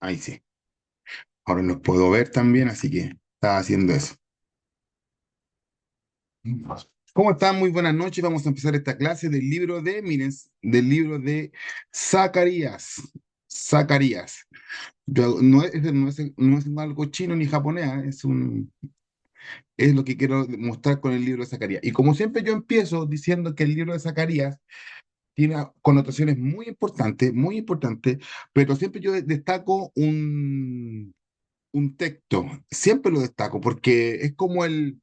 Ahí sí. Ahora los puedo ver también, así que estaba haciendo eso. ¿Cómo están? Muy buenas noches. Vamos a empezar esta clase del libro de, miren, del libro de Zacarías. Zacarías. No es algo chino ni japonés, es lo que quiero mostrar con el libro de Zacarías. Y como siempre yo empiezo diciendo que el libro de Zacarías tiene connotaciones muy importantes, pero siempre yo destaco un texto, siempre lo destaco porque es como el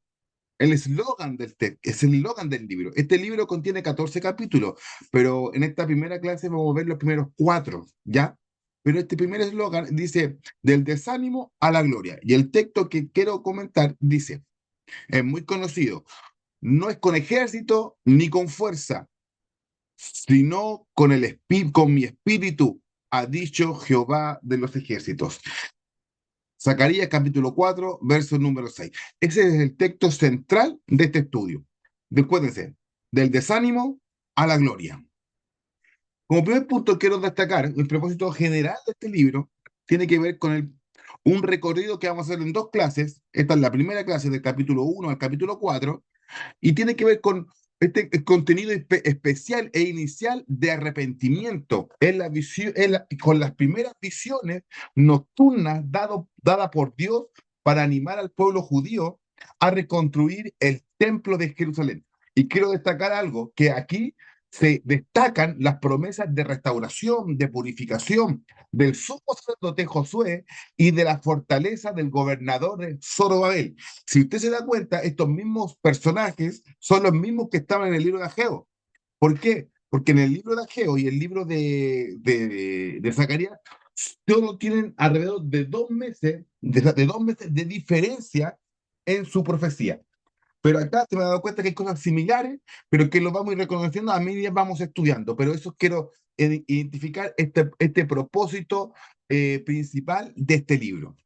eslogan del texto, es el eslogan del libro. Este libro contiene 14 capítulos, pero en esta primera clase vamos a ver los primeros cuatro, ¿ya? Pero este primer eslogan dice, del desánimo a la gloria. Y el texto que quiero comentar dice, es muy conocido, no es con ejército ni con fuerza, sino con con mi espíritu, ha dicho Jehová de los ejércitos. Zacarías capítulo 4 verso número 6. Ese es el texto central de este estudio. Recuérdense, del desánimo a la gloria. Como primer punto quiero destacar, el propósito general de este libro tiene que ver con un recorrido que vamos a hacer en dos clases. Esta es la primera clase del capítulo 1 al capítulo 4 y tiene que ver con el contenido especial e inicial de arrepentimiento en la visión, con las primeras visiones nocturnas dadas por Dios para animar al pueblo judío a reconstruir el templo de Jerusalén. Y quiero destacar algo, que aquí se destacan las promesas de restauración, de purificación del sumo sacerdote Josué y de la fortaleza del gobernador de Zorobabel. Si usted se da cuenta, estos mismos personajes son los mismos que estaban en el libro de Ageo. ¿Por qué? Porque en el libro de Ageo y el libro de Zacarías, todos tienen alrededor de 2 meses, de 2 meses de diferencia en su profecía. Pero acá te me he dado cuenta que hay cosas similares, pero que lo vamos a ir reconociendo a medida que vamos estudiando. Pero eso quiero identificar este propósito principal de este libro.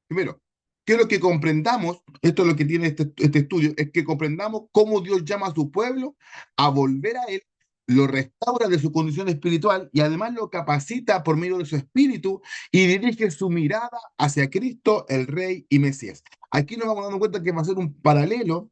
Primero, quiero que comprendamos, esto es lo que tiene este estudio, es que comprendamos cómo Dios llama a su pueblo a volver a Él, lo restaura de su condición espiritual y además lo capacita por medio de su espíritu y dirige su mirada hacia Cristo, el Rey y Mesías. Aquí nos vamos dando cuenta que va a ser un paralelo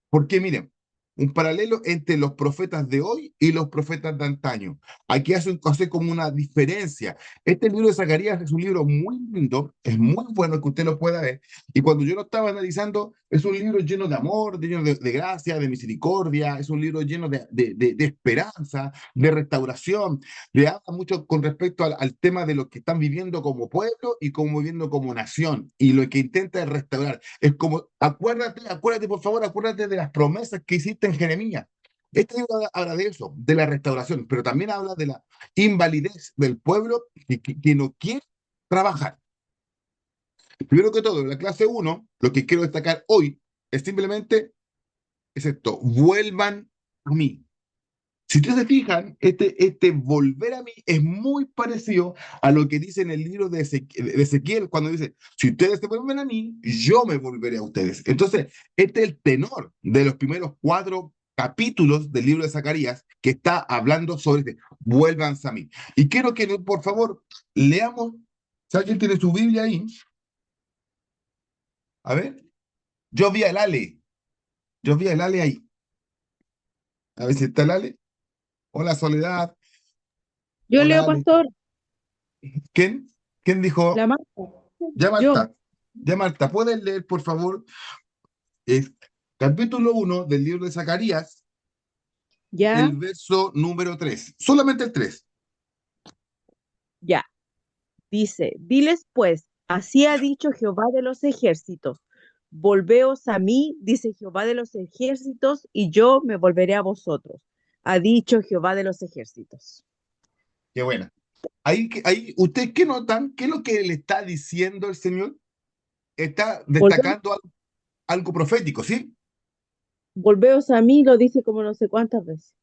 porque miren, un paralelo entre los profetas de hoy y los profetas de antaño. Aquí hace como una diferencia. Este libro de Zacarías es un libro muy lindo, es muy bueno que usted lo pueda ver. Y cuando yo lo estaba analizando, es un libro lleno de amor, lleno de gracia, de misericordia, es un libro lleno de esperanza, de restauración. Le habla mucho con respecto al tema de lo que están viviendo como pueblo y como viviendo como nación. Y lo que intenta es restaurar. Es como, acuérdate, por favor, acuérdate de las promesas que hiciste en Jeremías. Este libro habla de eso, de la restauración, pero también habla de la invalidez del pueblo que no quiere trabajar. Primero que todo, en la clase uno lo que quiero destacar hoy es simplemente es esto, vuelvan a mí. Si ustedes se fijan, este volver a mí es muy parecido a lo que dice en el libro de Ezequiel cuando dice, si ustedes se vuelven a mí, yo me volveré a ustedes. Entonces, este es el tenor de los primeros cuatro capítulos del libro de Zacarías que está hablando sobre este, vuélvanse a mí. Y quiero que, por favor, leamos, si alguien tiene su Biblia ahí, a ver, yo vi al Ale, yo vi al Ale ahí, a ver si está el Ale. Hola Soledad, Yo hola leo, Ale. pastor, ¿Quién? ¿Quién dijo? la Marta. Ya Yo, Marta, ya Marta, ¿puedes leer, por favor, el capítulo 1 del libro de Zacarías, ya, el verso número 3? Solamente el 3. ya. Dice, diles pues, así ha dicho Jehová de los ejércitos, volveos a mí, dice Jehová de los ejércitos, y yo me volveré a vosotros, ha dicho Jehová de los ejércitos. Qué buena. Ahí, ¿ustedes qué notan? ¿Qué es lo que le está diciendo el Señor? Está Volve- destacando algo profético, ¿sí? Volveos a mí, lo dice como no sé cuántas veces.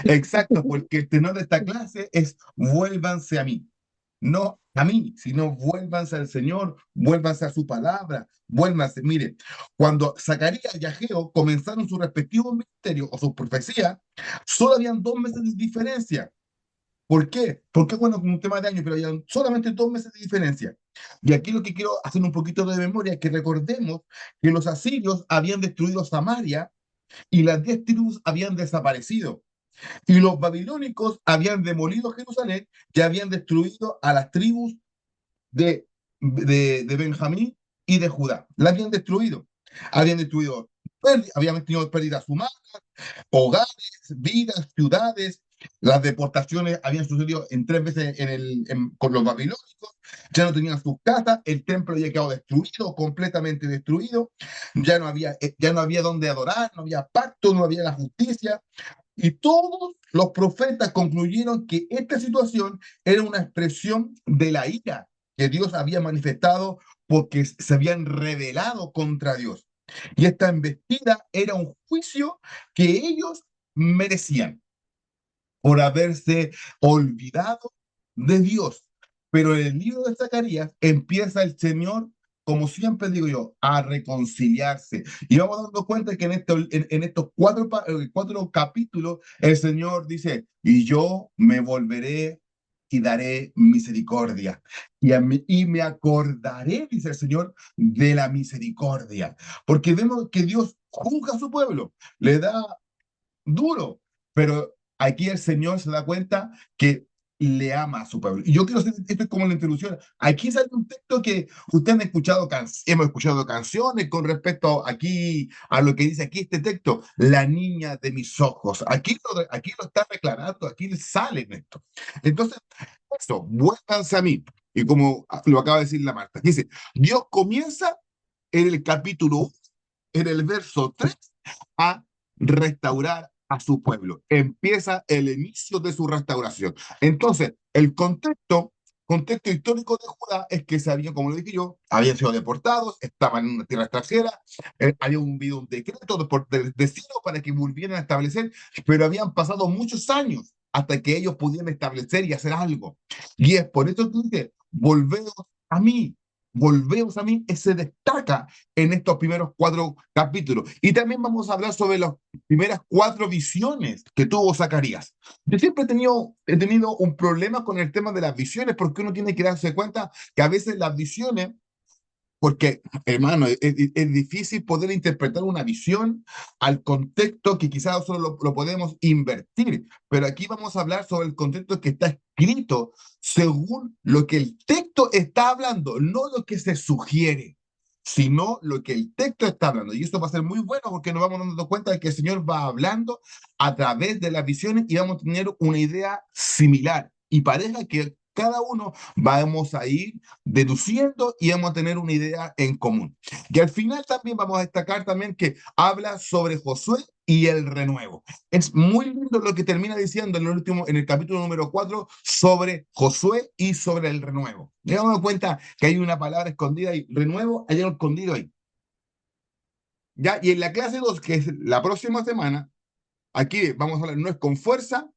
Exacto, porque el tenor de esta clase es vuélvanse a mí. No a mí, sino vuélvanse al Señor, vuélvanse a su palabra, vuélvanse. Mire, cuando Zacarías y Ageo comenzaron su respectivo ministerio o su profecía, solo habían 2 meses de diferencia. ¿Por qué? Porque bueno, con un tema de años, pero hay solamente 2 meses de diferencia. Y aquí lo que quiero hacer un poquito de memoria es que recordemos que los asirios habían destruido Samaria y las 10 tribus habían desaparecido. Y los babilónicos habían demolido Jerusalén y habían destruido a las tribus de, de Benjamín y de Judá. La habían destruido. Habían destruido, habían tenido pérdidas humanas, hogares, vidas, ciudades. Las deportaciones habían sucedido en 3 veces con los babilónicos. Ya no tenían sus casas, el templo había quedado destruido, completamente destruido. Ya no había donde adorar, no había pacto, no había la justicia. Y todos los profetas concluyeron que esta situación era una expresión de la ira que Dios había manifestado porque se habían rebelado contra Dios. Y esta embestida era un juicio que ellos merecían por haberse olvidado de Dios. Pero en el libro de Zacarías empieza el Señor, como siempre digo yo, a reconciliarse. Y vamos dando cuenta que en estos 4 capítulos el Señor dice, y yo me volveré y daré misericordia. Y me acordaré, dice el Señor, de la misericordia. Porque vemos que Dios juzga a su pueblo, le da duro, pero aquí el Señor se da cuenta que le ama a su pueblo. Y yo quiero hacer, esto es como la introducción. Aquí sale un texto que ustedes han escuchado, hemos escuchado canciones con respecto aquí a lo que dice aquí este texto, la niña de mis ojos. Aquí lo está declarando, aquí sale en esto. Entonces, eso, vuélvanse a mí. Y como lo acaba de decir la Marta, dice, Dios comienza en el capítulo 1, en el verso 3 a restaurar a su pueblo. Empieza el inicio de su restauración. Entonces, el contexto histórico de Judá es que se habían, como lo dije yo, habían sido deportados, estaban en una tierra extranjera, había habido un decreto de cielo para que volvieran a establecer, pero habían pasado muchos años hasta que ellos pudieran establecer y hacer algo. Y es por eso que dice, a mí, volveos a mí, se destaca en estos primeros 4 capítulos. Y también vamos a hablar sobre las primeras 4 visiones que tuvo Zacarías. Yo siempre he tenido un problema con el tema de las visiones porque uno tiene que darse cuenta que a veces las visiones, porque, hermano, es difícil poder interpretar una visión al contexto que quizás solo lo podemos invertir, pero aquí vamos a hablar sobre el contexto que está escrito según lo que el texto está hablando, no lo que se sugiere, sino lo que el texto está hablando. Y esto va a ser muy bueno porque nos vamos dando cuenta de que el Señor va hablando a través de las visiones y vamos a tener una idea similar. Y parece que cada uno vamos a ir deduciendo y vamos a tener una idea en común. Y al final también vamos a destacar también que habla sobre Josué y el renuevo. Es muy lindo lo que termina diciendo en el capítulo número 4 sobre Josué y sobre el renuevo. Nos damos cuenta que hay una palabra escondida ahí, renuevo, hay algo escondido ahí. ¿Ya? Y en la clase 2 que es la próxima semana, aquí vamos a hablar, no es con fuerza,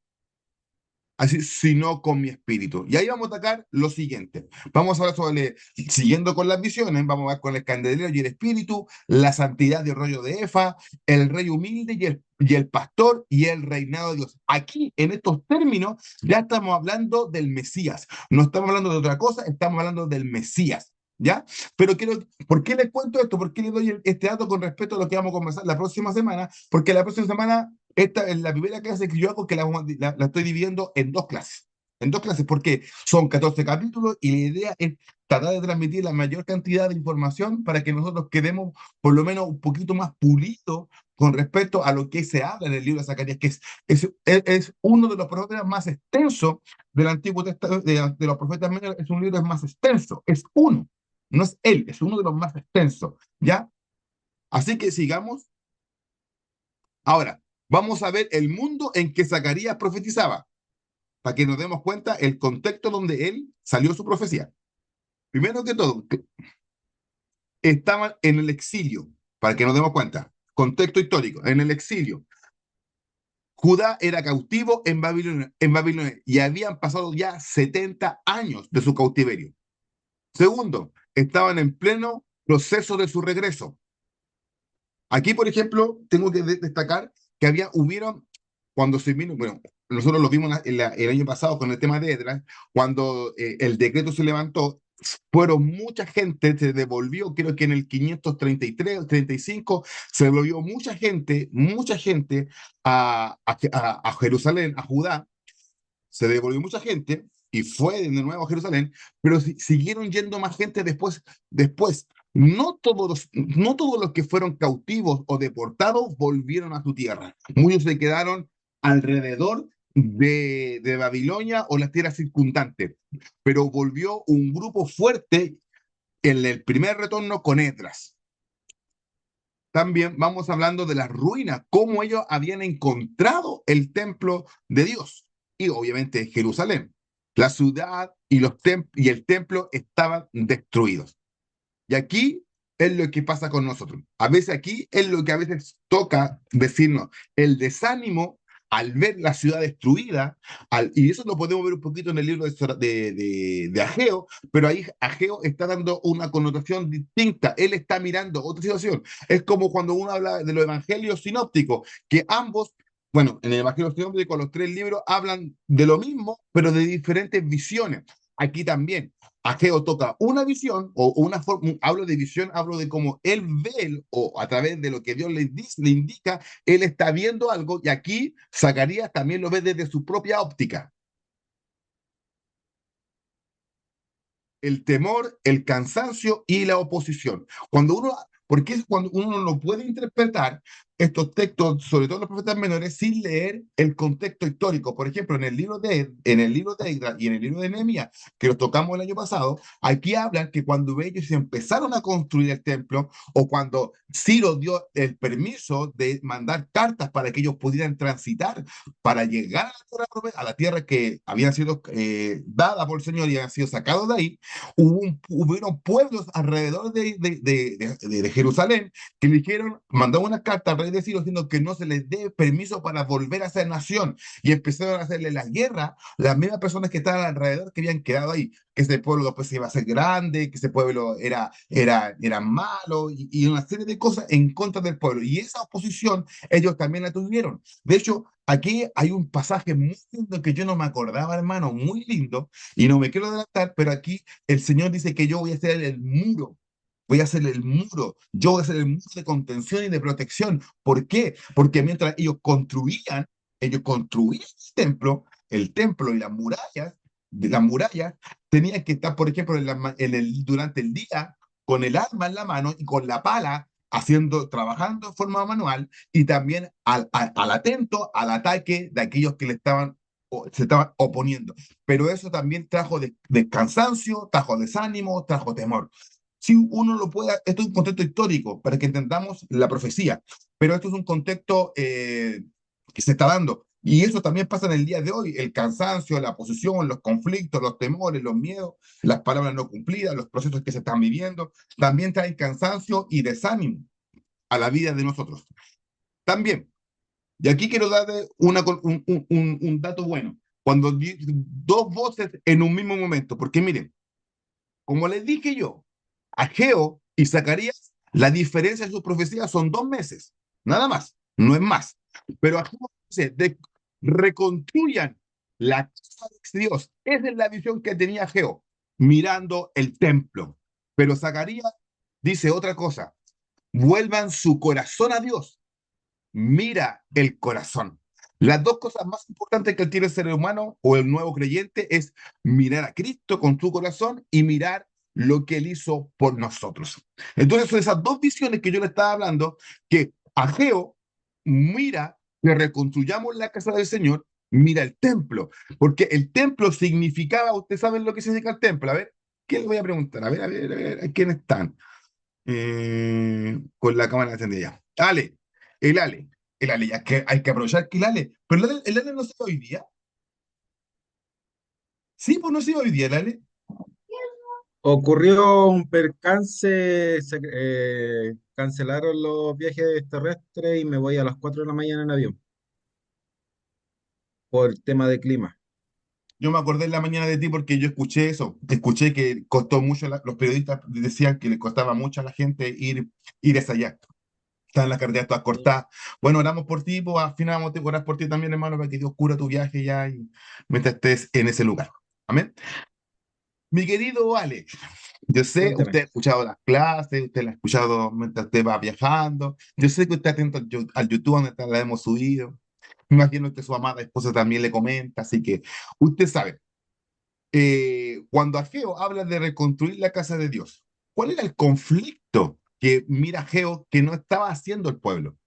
así, sino con mi espíritu. Y ahí vamos a atacar lo siguiente. Vamos a hablar sobre, siguiendo con las visiones, vamos a ver con el candelero y el espíritu, la santidad del rollo de Efa, el rey humilde y el pastor y el reinado de Dios. Aquí, en estos términos, ya estamos hablando del Mesías. No estamos hablando de otra cosa, estamos hablando del Mesías. ¿Ya? Pero ¿por qué les cuento esto? ¿Por qué les doy este dato con respecto a lo que vamos a conversar la próxima semana? Porque la próxima semana esta es la primera clase que yo hago que la estoy dividiendo en 2 clases. En 2 clases, porque son 14 capítulos y la idea es tratar de transmitir la mayor cantidad de información para que nosotros quedemos por lo menos un poquito más pulidos con respecto a lo que se habla en el libro de Zacarías, que es uno de los profetas más extensos del Antiguo Testamento, de los profetas menores, es un libro más extenso, es uno, no es él, es uno de los más extensos, ¿ya? Así que sigamos. Ahora, vamos a ver el mundo en que Zacarías profetizaba, para que nos demos cuenta el contexto donde él salió su profecía. Primero que todo, estaban en el exilio, para que nos demos cuenta. Contexto histórico, en el exilio. Judá era cautivo en Babilonia y habían pasado ya 70 años de su cautiverio. Segundo, estaban en pleno proceso de su regreso. Aquí, por ejemplo, tengo que destacar que hubieron, cuando se vino, bueno, nosotros lo vimos el año pasado con el tema de Edras, cuando el decreto se levantó, fueron mucha gente, se devolvió, creo que en el 533 o 35, se devolvió mucha gente a Jerusalén, a Judá, se devolvió mucha gente y fue de nuevo a Jerusalén, pero siguieron yendo más gente después. No todos los que fueron cautivos o deportados volvieron a su tierra. Muchos se quedaron alrededor de Babilonia o las tierras circundantes, pero volvió un grupo fuerte en el primer retorno con Esdras. También vamos hablando de las ruinas, cómo ellos habían encontrado el templo de Dios y obviamente Jerusalén. La ciudad y el templo estaban destruidos. Y aquí es lo que pasa con nosotros. A veces aquí es lo que a veces toca decirnos, el desánimo al ver la ciudad destruida, y eso lo podemos ver un poquito en el libro de Ageo, pero ahí Ageo está dando una connotación distinta, él está mirando otra situación. Es como cuando uno habla de los evangelios sinópticos, que ambos, bueno, en el evangelio sinóptico los tres libros hablan de lo mismo, pero de diferentes visiones. Aquí también Ageo toca una visión o una forma, hablo de visión, hablo de cómo él ve o a través de lo que Dios le indica, él está viendo algo y aquí Zacarías también lo ve desde su propia óptica. El temor, el cansancio y la oposición. Porque es cuando uno no puede interpretar estos textos, sobre todo los profetas menores, sin leer el contexto histórico. Por ejemplo, en el libro de Esdras y en el libro de Nehemías, que los tocamos el año pasado, aquí hablan que cuando ellos empezaron a construir el templo, o cuando Ciro dio el permiso de mandar cartas para que ellos pudieran transitar para llegar a la tierra que habían sido dada por el Señor y habían sido sacados de ahí, hubieron pueblos alrededor de Jerusalén que le dijeron, mandaron una carta al rey de Ciro diciendo que no se les dé permiso para volver a ser nación y empezaron a hacerle la guerra las mismas personas que estaban alrededor que habían quedado ahí, que ese pueblo después se iba a hacer grande, que ese pueblo era malo y una serie de cosas en contra del pueblo. Y esa oposición ellos también la tuvieron. De hecho, aquí hay un pasaje muy lindo que yo no me acordaba, hermano, muy lindo, y no me quiero adelantar, pero aquí el Señor dice que yo voy a ser el muro. Voy a hacer el muro, yo voy a hacer el muro de contención y de protección. ¿Por qué? Porque mientras ellos construían el templo y las murallas tenían que estar, por ejemplo, durante el día con el arma en la mano y con la pala trabajando de forma manual y también al atento al ataque de aquellos que se estaban oponiendo. Pero eso también trajo de cansancio, trajo desánimo, trajo temor. Si uno lo puede, esto es un contexto histórico para que entendamos la profecía, pero esto es un contexto que se está dando. Y eso también pasa en el día de hoy, el cansancio, la oposición, los conflictos, los temores, los miedos, las palabras no cumplidas, los procesos que se están viviendo, también traen cansancio y desánimo a la vida de nosotros. También, y aquí quiero darle un dato bueno, cuando dos voces en un mismo momento, porque miren, como les dije yo, Ageo y Zacarías, la diferencia de sus profecías son 2 meses, nada más, no es más. Pero Ageo dice, reconstruyan la casa de Dios. Esa es la visión que tenía Ageo, mirando el templo. Pero Zacarías dice otra cosa, vuelvan su corazón a Dios, mira el corazón. Las dos cosas más importantes que tiene el ser humano o el nuevo creyente es mirar a Cristo con tu corazón y mirar lo que Él hizo por nosotros. Entonces, son esas dos visiones que yo le estaba hablando, que Ageo mira que reconstruyamos la casa del Señor, mira el templo, porque el templo significaba, ustedes saben lo que significa el templo. A ver, ¿qué les voy a preguntar? A ver, ¿quiénes están? Con la cámara encendida. Ale, el Ale, el Ale, ya que hay que aprovechar que pero el Ale no se ve hoy día. Sí, pues no se ve hoy día el Ale. Ocurrió un percance, cancelaron los viajes terrestres y me voy a las 4 de la mañana en avión por tema de clima. Yo me acordé en la mañana de ti porque yo escuché eso, escuché que costó mucho, los periodistas decían que le costaba mucho a la gente ir a ese acto. Están las carreteras todas cortadas. Bueno, oramos por ti, pues al final vamos a orar por ti también, hermano, para que Dios cura tu viaje ya y mientras estés en ese lugar. Amén. Mi querido Alex, yo sé, Cuéntame. usted ha escuchado las clases, usted la ha escuchado mientras usted va viajando. Yo sé que usted está atento al YouTube donde la hemos subido. Me imagino que su amada esposa también le comenta, así que usted sabe, cuando Ageo habla de reconstruir la casa de Dios, ¿cuál era el conflicto que mira Ageo que no estaba haciendo el pueblo?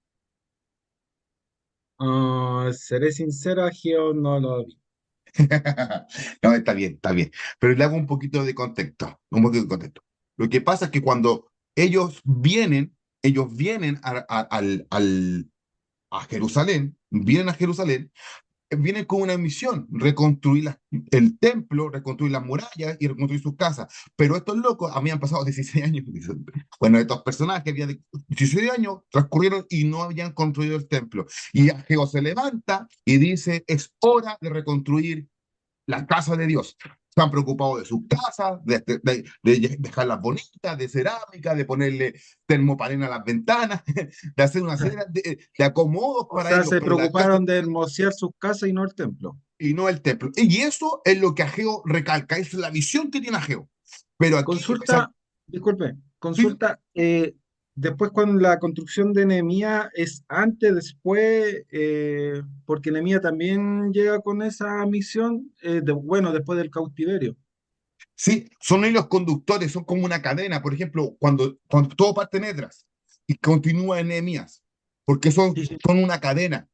Seré sincero, Geo, no lo vi. No, está bien, está bien. Pero le hago un poquito de contexto, un poquito de contexto. Lo que pasa es que cuando ellos vienen a Jerusalén, vienen con una misión, reconstruir el templo, reconstruir las murallas y reconstruir sus casas. Pero estos locos habían pasado 16 años. Bueno, estos personajes habían 16 años transcurrieron y no habían construido el templo. Y Ageo se levanta y dice, es hora de reconstruir la casa de Dios. Están preocupados de sus casas, de dejarlas bonitas, de cerámica, de ponerle termopanel a las ventanas, de hacer una serie de acomodos O para sea, ellos, se pero la casa preocuparon de hermosear sus casas y no el templo. y no el templo. Y eso es lo que Ageo recalca, es la visión que tiene Ageo. Pero aquí empieza, Consulta, disculpe, sí, consulta, después con la construcción de Nehemías, ¿es antes, después? Porque Nehemías también llega con esa misión, bueno, después del cautiverio. sí, son ellos conductores, son como una cadena. Por ejemplo, cuando todo parte en Edras y continúa en Nehemías, porque Sí, sí. son una cadena.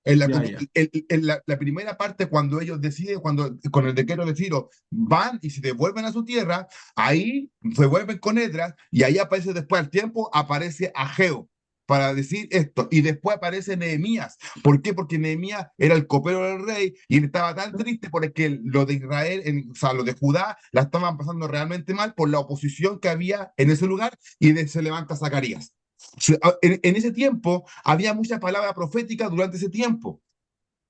En la, Ya, como- ya. la primera parte, cuando ellos deciden, cuando con el decreto de Ciro van y se devuelven a su tierra, ahí se vuelven con Edras y ahí aparece después al tiempo, aparece Ageo para decir esto. Y después aparece Nehemías. ¿Por qué? Porque Nehemías era el copero del rey y él estaba tan triste porque lo de Israel, o sea, lo de Judá, la estaban pasando realmente mal por la oposición que había en ese lugar y se levanta Zacarías. En ese tiempo había mucha palabra profética durante ese tiempo.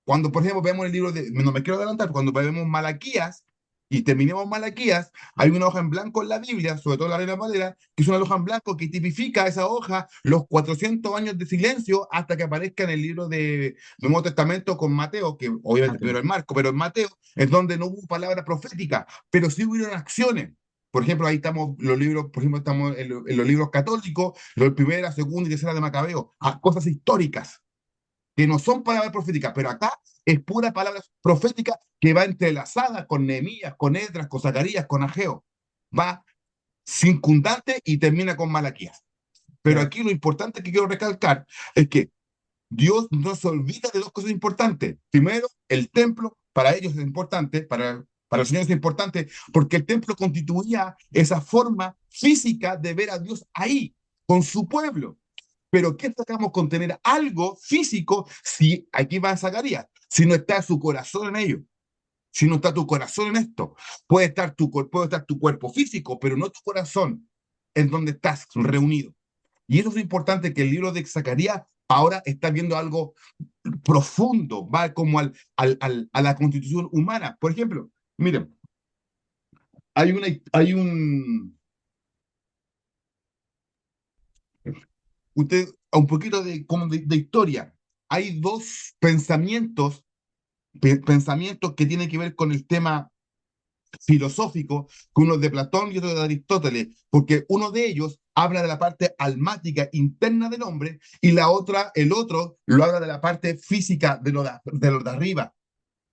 Cuando, por ejemplo, vemos el libro no me quiero adelantar, cuando vemos Malaquías y terminemos Malaquías, hay una hoja en blanco en la Biblia, sobre todo la Reina Valera, que es una hoja en blanco que tipifica esa hoja los 400 años de silencio hasta que aparezca en el libro del Nuevo Testamento con Mateo, que obviamente primero Mateo. es Marco, pero en Mateo es donde no hubo palabra profética, pero sí hubieron acciones. Por ejemplo, ahí estamos los libros, por ejemplo, estamos en los libros católicos, los primera, segunda y tercera de Macabeo, a cosas históricas que no son palabras proféticas, pero acá es pura palabra profética que va entrelazada con Nehemías, con Esdras, con Zacarías, con Ageo. Va circundante y termina con Malaquías. Pero Ya. aquí lo importante que quiero recalcar es que Dios no se olvida de dos cosas importantes. Primero, el templo para ellos es importante, para el Señor es importante, porque el templo constituía esa forma física de ver a Dios ahí, con su pueblo. Pero ¿qué sacamos con tener algo físico si aquí va Zacarías? Si no está su corazón en ello, si no está tu corazón en esto, puede estar tu cuerpo físico, pero no tu corazón en donde estás reunido. Y eso es lo importante que el libro de Zacarías ahora está viendo algo profundo, va como a la constitución humana. Por ejemplo, miren, hay un poquito como de historia. Hay dos pensamientos que tienen que ver con el tema filosófico, que uno es de Platón y otro de Aristóteles, porque uno de ellos habla de la parte almática interna del hombre y el otro lo habla de la parte física de lo de arriba.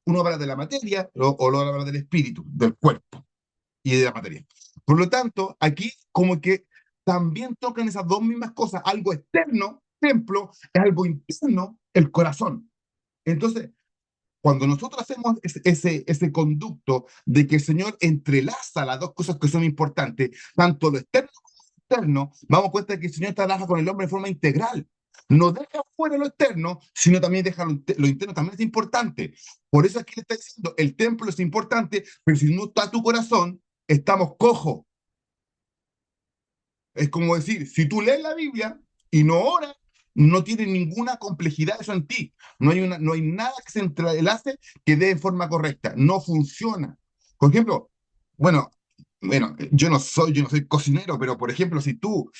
Uno habla de la materia o lo habla del espíritu, del cuerpo y de la materia. Por lo tanto, aquí como que también tocan esas dos mismas cosas, algo externo, templo, es algo interno, el corazón. Entonces, cuando nosotros hacemos ese conducto de que el Señor entrelaza las dos cosas que son importantes, tanto lo externo como lo externo, vamos a cuenta que el Señor trabaja con el hombre de forma integral. No deja fuera lo externo, sino también deja lo interno, también es importante. Por eso aquí le está diciendo, el templo es importante, pero si no está tu corazón, estamos cojos. Es como decir, si tú lees la Biblia y no oras, no tiene ninguna complejidad eso en ti. No hay nada que se entrelace que dé en forma correcta. No funciona. Por ejemplo, bueno, bueno, yo no soy cocinero, pero por ejemplo, si tú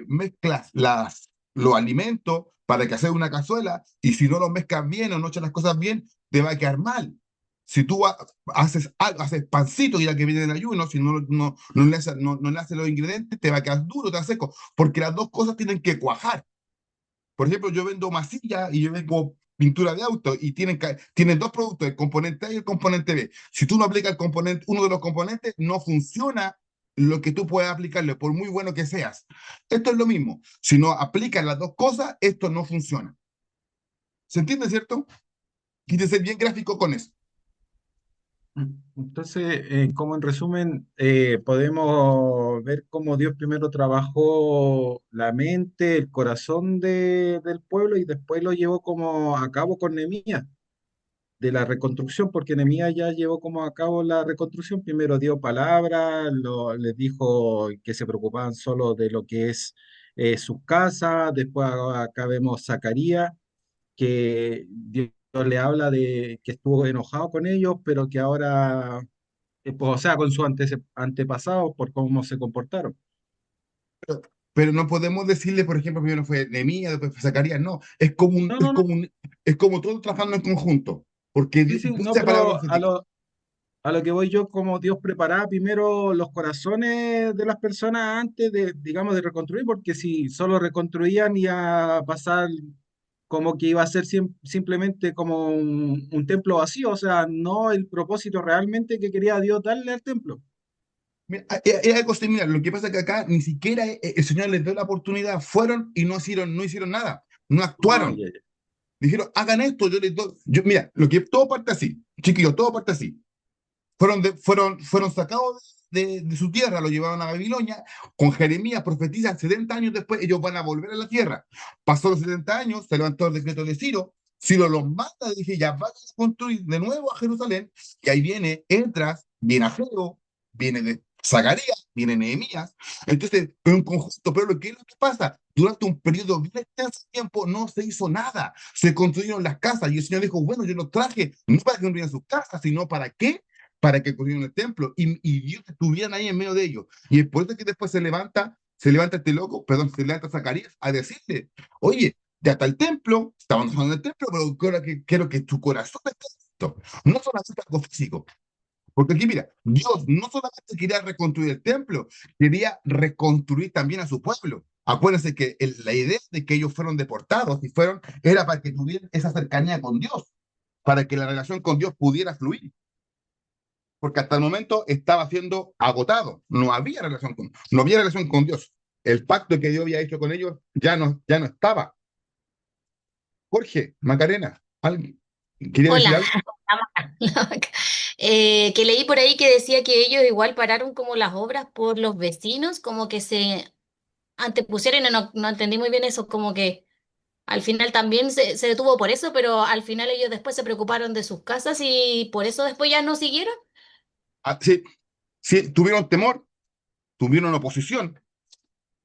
mezclas los alimentos para que hacer una cazuela y si no los mezclas bien o no echas las cosas bien, te va a quedar mal. Si tú haces algo, haces pancito ya que viene del ayuno, si no le haces los ingredientes, te va a quedar duro, te va a seco, porque las dos cosas tienen que cuajar. Por ejemplo, yo vendo masilla y yo vendo pintura de auto y tienen dos productos, el componente A y el componente B. Si tú no aplicas uno de los componentes, no funciona lo que tú puedes aplicarle, por muy bueno que seas. Esto es lo mismo. Si no aplicas las dos cosas, esto no funciona. ¿Se entiende, cierto? Quise ser bien gráfico con eso. Entonces, como en resumen, podemos ver cómo Dios primero trabajó la mente, el corazón del pueblo y después lo llevó como a cabo con Nehemías, de la reconstrucción, porque Nehemías ya llevó como a cabo la reconstrucción. Primero dio palabra, les dijo que se preocupaban solo de lo que es sus casas. Después acá vemos Zacarías, que Dios le habla de que estuvo enojado con ellos, pero que ahora, pues, o sea, con sus antepasados por cómo se comportaron. Pero, pero no podemos decirle, por ejemplo, primero fue Nehemías, después fue Zacarías. No, No, no, no. es como todos trabajando en conjunto. Porque Sí, sí, no, dice la palabra pero profética. a lo que voy yo, como Dios preparaba primero los corazones de las personas antes de, digamos, de reconstruir, porque si solo reconstruían iba a pasar como que iba a ser simplemente como un templo vacío, o sea, no el propósito realmente que quería Dios darle al templo. Mira, es algo similar. Lo que pasa es que acá ni siquiera el Señor les dio la oportunidad. Fueron y no hicieron nada. No Ah, actuaron. ya, ya. Dijeron, hagan esto, yo les doy. Mira, todo parte así. Chiquillos, todo parte así. Fueron sacados de su tierra, lo llevaron a Babilonia. Con Jeremías profetizan 70 años después, ellos van a volver a la tierra. Pasó los 70 años, se levantó el decreto de Ciro. Ciro los mata, dije, ya van a construir de nuevo a Jerusalén. Y ahí viene Esdras, viene Ageo, viene de Zacarías, viene Nehemías. Entonces, es un conjunto, pero lo que es lo que pasa, durante un periodo bien extenso de tiempo no se hizo nada. Se construyeron las casas y el Señor dijo, bueno, yo los traje no para que construyeran sus casas, sino para qué, para que construyeran el templo y Dios estuvieran ahí en medio de ellos. Y es por eso que después se levanta este loco, perdón, se levanta Zacarías a decirle, oye, ya está el templo, estamos trabajando en el templo, pero quiero que tu corazón esté listo. No solamente algo físico. Porque aquí, mira, Dios no solamente quería reconstruir el templo, quería reconstruir también a su pueblo. Acuérdense que la idea de que ellos fueron deportados y era para que tuvieran esa cercanía con Dios, para que la relación con Dios pudiera fluir porque hasta el momento estaba siendo agotado. No había relación con Dios. El pacto que Dios había hecho con ellos ya no estaba. Jorge, Macarena, ¿alguien quería decir Hola, algo? la Maca, la Maca. Que leí por ahí que decía que ellos igual pararon como las obras por los vecinos, como que se antepusieron, y no entendí muy bien eso, como que al final también se detuvo por eso, pero al final ellos después se preocuparon de sus casas y por eso después ya no siguieron. Ah, sí, sí, tuvieron temor, tuvieron oposición,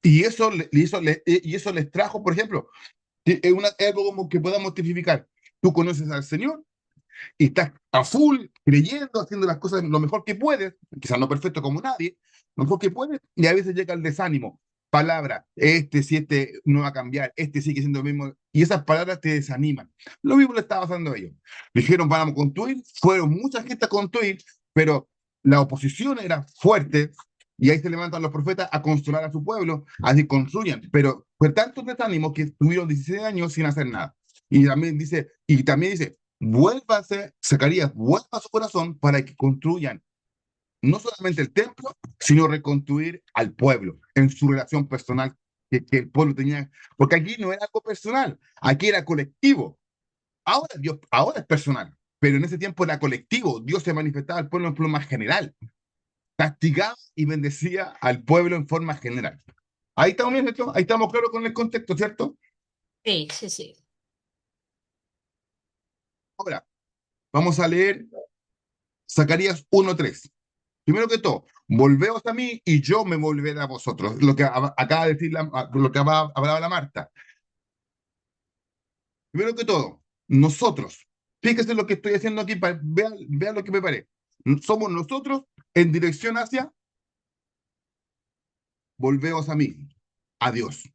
y eso les trajo, por ejemplo, es algo como que podamos tipificar. Tú conoces al Señor y estás a full, creyendo, haciendo las cosas lo mejor que puedes, quizás no perfecto como nadie, lo mejor que puedes, y a veces llega el desánimo. Palabra, si este no va a cambiar, este sigue siendo lo mismo, y esas palabras te desaniman. Lo mismo le estaba pasando a ellos. Dijeron, vamos a construir, fueron mucha gente a construir, pero la oposición era fuerte, y ahí se levantan los profetas a consolar a su pueblo, así construyan, pero fue tanto desánimo que estuvieron 16 años sin hacer nada. Y también dice, vuélvase, Zacarías, vuelva a su corazón para que construyan no solamente el templo, sino reconstruir al pueblo en su relación personal que el pueblo tenía. Porque aquí no era algo personal, aquí era colectivo. Ahora es personal, pero en ese tiempo era colectivo. Dios se manifestaba al pueblo en forma general, castigaba y bendecía al pueblo en forma general. Ahí estamos bien, ¿cierto? Ahí estamos claros con el contexto, ¿cierto? Sí, sí, sí. Ahora, vamos a leer Zacarías 1:3. Primero que todo, volveos a mí y yo me volveré a vosotros. Lo que acaba de decir lo que hablaba la Marta. Primero que todo, nosotros, fíjese lo que estoy haciendo aquí, vean lo que me parece. Somos nosotros en dirección hacia volvemos a mí, a Dios.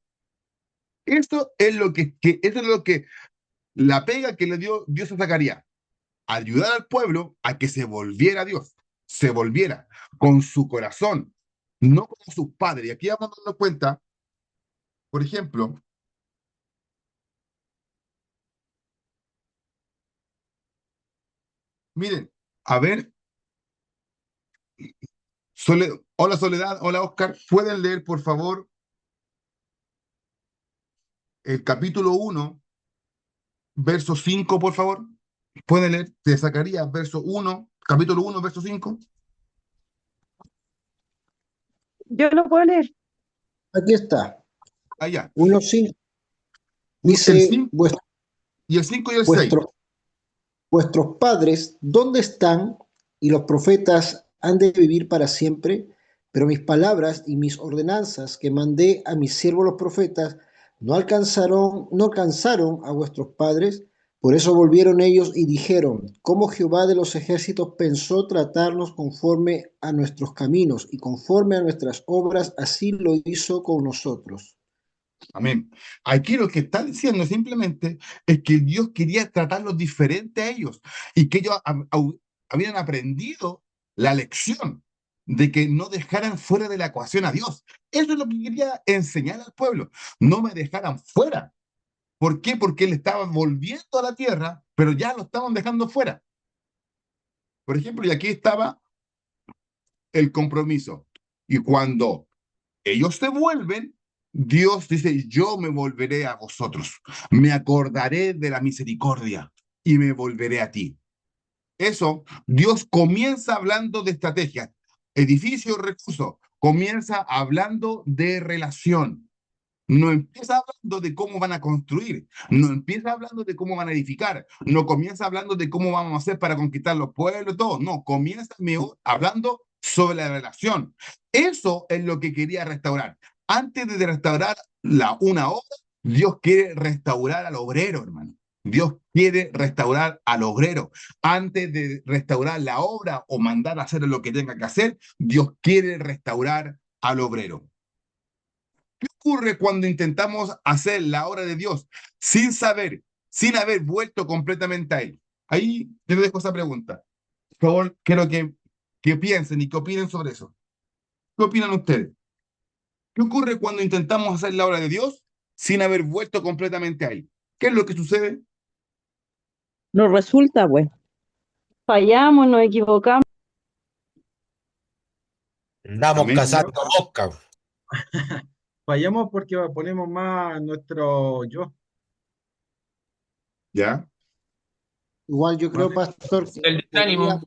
Eso es lo que la pega que le dio Dios a Zacarías, ayudar al pueblo a que se volviera a Dios, se volviera con su corazón, no con sus padres. Y aquí vamos a darnos cuenta, por ejemplo, miren, a ver, hola Soledad, hola Oscar, ¿pueden leer por favor el capítulo 1, verso 5, por favor? ¿Pueden leer de Zacarías, verso 1, capítulo 1, verso 5? Yo lo puedo leer. Aquí está, Allá. 1:5. El Dice, 5 y el 5 y el 6. vuestros, vuestros padres, ¿dónde están? Y los profetas han de vivir para siempre, pero mis palabras y mis ordenanzas que mandé a mis siervos los profetas no alcanzaron a vuestros padres. Por eso volvieron ellos y dijeron, ¿cómo Jehová de los ejércitos pensó tratarnos conforme a nuestros caminos y conforme a nuestras obras, así lo hizo con nosotros? Amén. Aquí lo que está diciendo simplemente es que Dios quería tratarlos diferente a ellos y que ellos habían aprendido la lección de que no dejaran fuera de la ecuación a Dios. Eso es lo que quería enseñar al pueblo. No me dejaran fuera. ¿Por qué? Porque él estaba volviendo a la tierra, pero ya lo estaban dejando fuera. Por ejemplo, y aquí estaba el compromiso. Y cuando ellos se vuelven, Dios dice, yo me volveré a vosotros, me acordaré de la misericordia y me volveré a ti. Eso, Dios comienza hablando de estrategias, edificio, recursos, comienza hablando de relación. No empieza hablando de cómo van a construir, no empieza hablando de cómo van a edificar, no comienza hablando de cómo vamos a hacer para conquistar los pueblos, todo, no, comienza hablando sobre la relación. Eso es lo que quería restaurar. Antes de restaurar una obra, Dios quiere restaurar al obrero, hermano. Dios quiere restaurar al obrero. Antes de restaurar la obra o mandar a hacer lo que tenga que hacer, Dios quiere restaurar al obrero. ¿Qué ocurre cuando intentamos hacer la obra de Dios sin saber, sin haber vuelto completamente a Él? Ahí yo les dejo esa pregunta. Por favor, quiero que piensen y que opinen sobre eso. ¿Qué opinan ustedes? ¿Qué ocurre cuando intentamos hacer la obra de Dios sin haber vuelto completamente a Él? ¿Qué es lo que sucede? Nos resulta, pues. Fallamos, nos equivocamos. Andamos Amén. cazando mosca. Fallamos porque ponemos más nuestro yo. ¿Ya? Igual yo creo, ¿Vale? pastor, que El desánimo.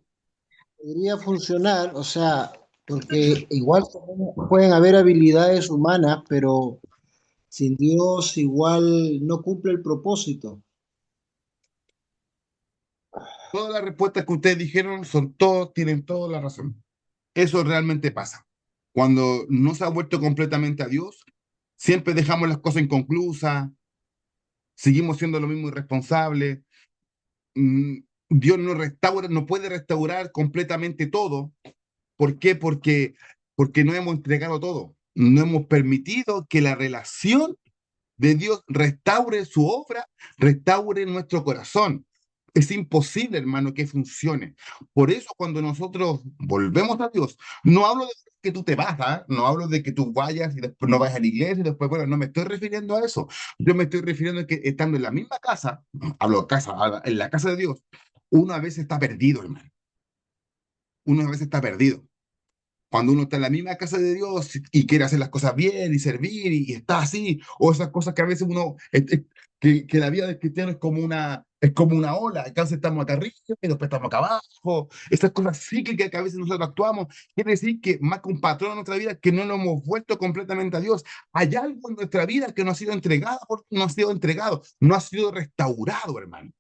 podría funcionar, o sea, porque igual pueden haber habilidades humanas, pero sin Dios igual no cumple el propósito. Todas las respuestas que ustedes dijeron tienen toda la razón. Eso realmente pasa. Cuando no se ha vuelto completamente a Dios, siempre dejamos las cosas inconclusas, seguimos siendo lo mismo irresponsables. Dios no restaura, no puede restaurar completamente todo. ¿Por qué? Porque no hemos entregado todo. No hemos permitido que la relación de Dios restaure su obra, restaure nuestro corazón. Es imposible, hermano, que funcione. Por eso, cuando nosotros volvemos a Dios, no hablo de que tú te vas, ¿ah? No hablo de que tú vayas y después no vayas a la iglesia y después, bueno, no me estoy refiriendo a eso. Yo me estoy refiriendo a que estando en la misma casa, hablo de casa, en la casa de Dios, uno a veces está perdido, hermano. Uno a veces está perdido cuando uno está en la misma casa de Dios y quiere hacer las cosas bien y servir y está así, o esas cosas que a veces que la vida del cristiano es como una ola, a veces estamos acá arriba y después estamos acá abajo, esas cosas cíclicas que a veces nosotros actuamos, quiere decir que más que un patrón en nuestra vida, que no lo hemos vuelto completamente a Dios, hay algo en nuestra vida que no ha sido entregado, no ha sido entregado, no ha sido restaurado, hermano.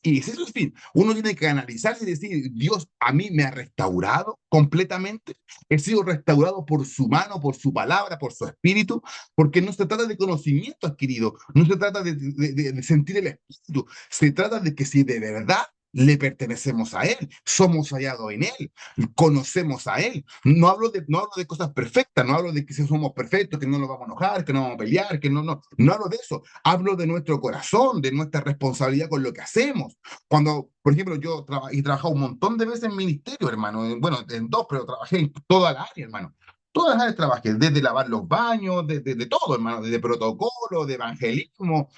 Y ese es el fin. Uno tiene que analizarse y decir, Dios a mí me ha restaurado completamente. He sido restaurado por su mano, por su palabra, por su espíritu, porque no se trata de conocimiento adquirido, no se trata de sentir el espíritu, se trata de que si de verdad le pertenecemos a Él, somos hallados en Él, conocemos a Él. No hablo de cosas perfectas, no hablo de que si somos perfectos, que no nos vamos a enojar, que no vamos a pelear, que no hablo de eso. Hablo de nuestro corazón, de nuestra responsabilidad con lo que hacemos. Cuando, por ejemplo, yo he trabajado un montón de veces en ministerio, hermano, bueno, en dos, pero trabajé en toda la área, hermano. Todas las áreas trabajé, desde lavar los baños, de todo, hermano, desde protocolo, de evangelismo,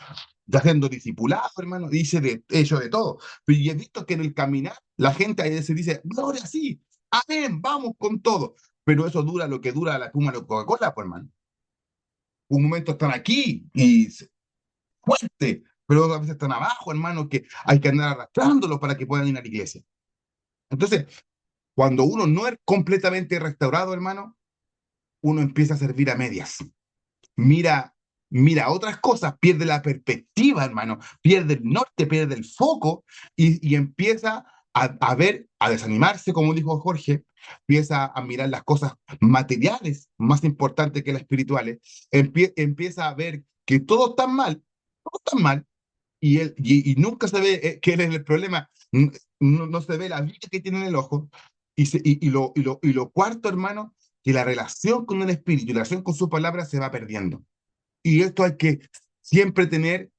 ya siendo discipulado, hermano, hecho de todo. Pero y he visto que en el caminar la gente a veces dice, gloria sí, amén, vamos con todo. Pero eso dura lo que dura la espuma de la Coca-Cola, pues, hermano. Un momento están aquí y fuerte, pero a veces están abajo, hermano, que hay que andar arrastrándolos para que puedan ir a la iglesia. Entonces, cuando uno no es completamente restaurado, hermano, uno empieza a servir a medias. Mira, mira otras cosas, pierde la perspectiva, hermano, pierde el norte, pierde el foco y empieza a ver, a desanimarse, como dijo Jorge, empieza a mirar las cosas materiales más importantes que las espirituales, empieza a ver que todo está mal, y nunca se ve que él es el problema, no se ve la vida que tiene en el ojo, y lo cuarto, hermano, que la relación con el espíritu y la relación con su palabra se va perdiendo. Y esto hay que siempre tener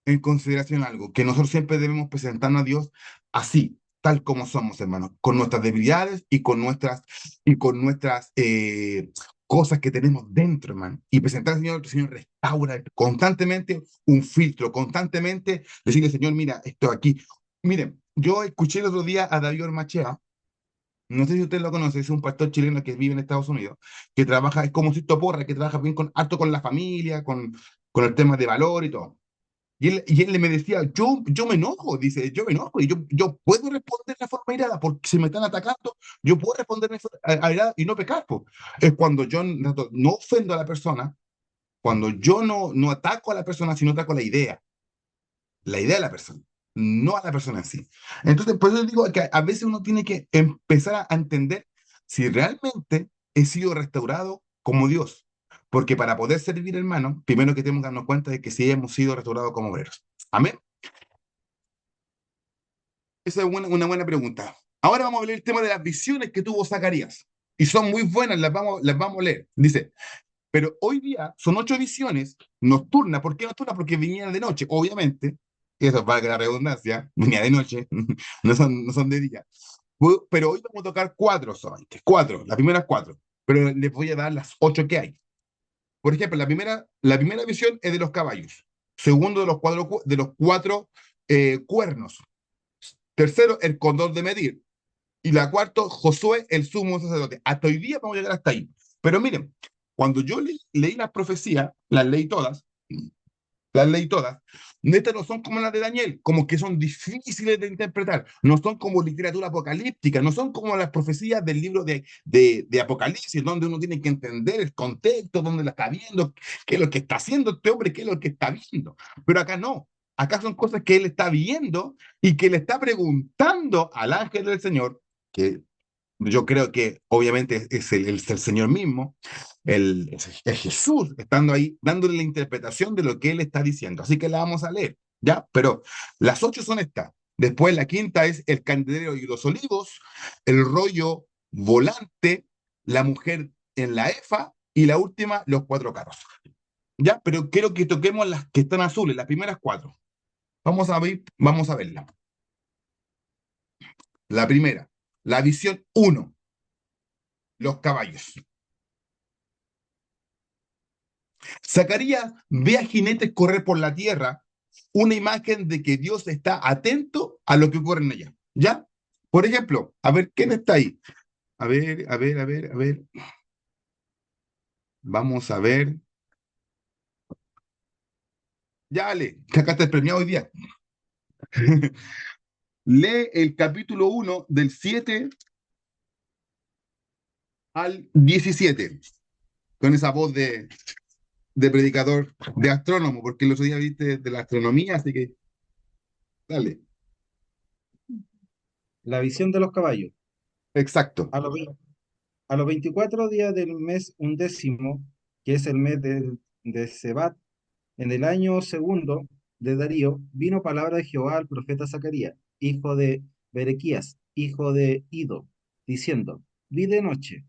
en consideración algo, que nosotros siempre debemos presentarnos a Dios así, tal como somos, hermanos, con nuestras debilidades y con nuestras cosas que tenemos dentro, hermano. Y presentar al Señor, el Señor restaura constantemente un filtro, constantemente decirle, Señor, mira, esto aquí. Miren, yo escuché el otro día a David Ormachea, no sé si usted lo conoce, es un pastor chileno que vive en Estados Unidos, que trabaja, es como Sisto Porra, que trabaja bien harto con la familia, con el tema de valor y todo. Y él me decía, yo me enojo, dice, yo me enojo y yo puedo responder de forma irada porque si me están atacando, yo puedo responder de forma irada y no pecar, po. Es cuando yo no ofendo a la persona, cuando yo no ataco a la persona, sino ataco la idea de la persona, no a la persona en sí. Entonces, por eso digo que a veces uno tiene que empezar a entender si realmente he sido restaurado como Dios. Porque para poder servir, hermano, primero que tenemos que darnos cuenta de que sí hemos sido restaurados como obreros. Amén. Esa es una buena pregunta. Ahora vamos a ver el tema de las visiones que tuvo Zacarías. Y son muy buenas, las vamos a leer. Dice, pero hoy día son 8 visiones nocturnas. ¿Por qué nocturnas? Porque venían de noche, obviamente. Eso para que la redundancia, venía de noche, no son de día. Pero hoy vamos a tocar 4 solamente, 4, las primeras 4. Pero les voy a dar las 8 que hay. Por ejemplo, la primera visión es de los caballos. Segundo, de los cuatro cuernos. Tercero, el cordón de medir. Y la cuarto, Josué, el sumo sacerdote. Hasta hoy día vamos a llegar hasta ahí. Pero miren, cuando yo leí las profecías, las leí todas, estas no son como las de Daniel, como que son difíciles de interpretar, no son como literatura apocalíptica, no son como las profecías del libro de Apocalipsis, donde uno tiene que entender el contexto, donde la está viendo, qué es lo que está haciendo este hombre, qué es lo que está viendo. Pero acá no, acá son cosas que él está viendo y que le está preguntando al ángel del Señor, que yo creo que obviamente es el Señor mismo, es Jesús, estando ahí, dándole la interpretación de lo que él está diciendo. Así que la vamos a leer, ¿ya? Pero las 8 son estas. Después la quinta es el candelero y los olivos, el rollo volante, la mujer en la efa y la última, los 4 carros. ¿Ya? Pero quiero que toquemos las que están azules, las primeras 4. Vamos a verla. La primera, la visión 1, los caballos. Zacarías ve a jinetes correr por la tierra, una imagen de que Dios está atento a lo que ocurre en ella. ¿Ya? Por ejemplo, a ver, ¿quién está ahí? A ver, a ver, a ver, a ver. Vamos a ver. Ya, Ale, que acá está el premiado hoy día. Lee el capítulo 1 del 7 al 17 con esa voz de predicador, de astrónomo, porque el otro día viste de la astronomía, así que dale. La visión de los caballos. Exacto. A los, vein- a los 24 días del mes undécimo, que es el mes de Sebat, en el año segundo de Darío, vino palabra de Jehová al profeta Zacarías, hijo de Berequías, hijo de Ido, diciendo, vi de noche,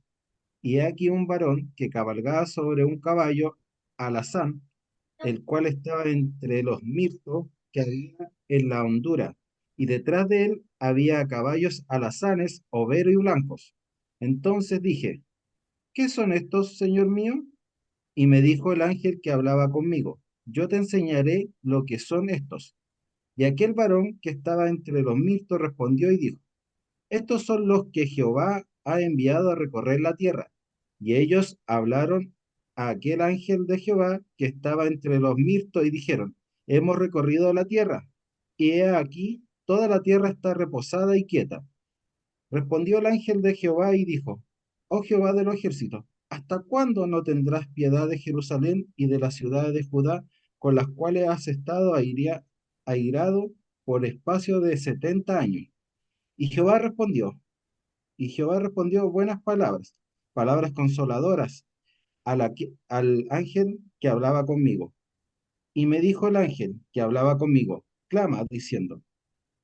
y he aquí un varón que cabalgaba sobre un caballo alazán, el cual estaba entre los mirtos que había en la hondura, y detrás de él había caballos alazanes, overos y blancos. Entonces dije, ¿qué son estos, señor mío? Y me dijo el ángel que hablaba conmigo, yo te enseñaré lo que son estos. Y aquel varón que estaba entre los mirtos respondió y dijo, estos son los que Jehová ha enviado a recorrer la tierra. Y ellos hablaron a aquel ángel de Jehová que estaba entre los mirtos y dijeron, hemos recorrido la tierra, y he aquí, toda la tierra está reposada y quieta. Respondió el ángel de Jehová y dijo, oh Jehová de los ejércitos, ¿hasta cuándo no tendrás piedad de Jerusalén y de las ciudades de Judá, con las cuales has estado airado por espacio de 70 años? Y Jehová respondió, buenas palabras, palabras consoladoras al ángel que hablaba conmigo. Y me dijo el ángel que hablaba conmigo, clama, diciendo,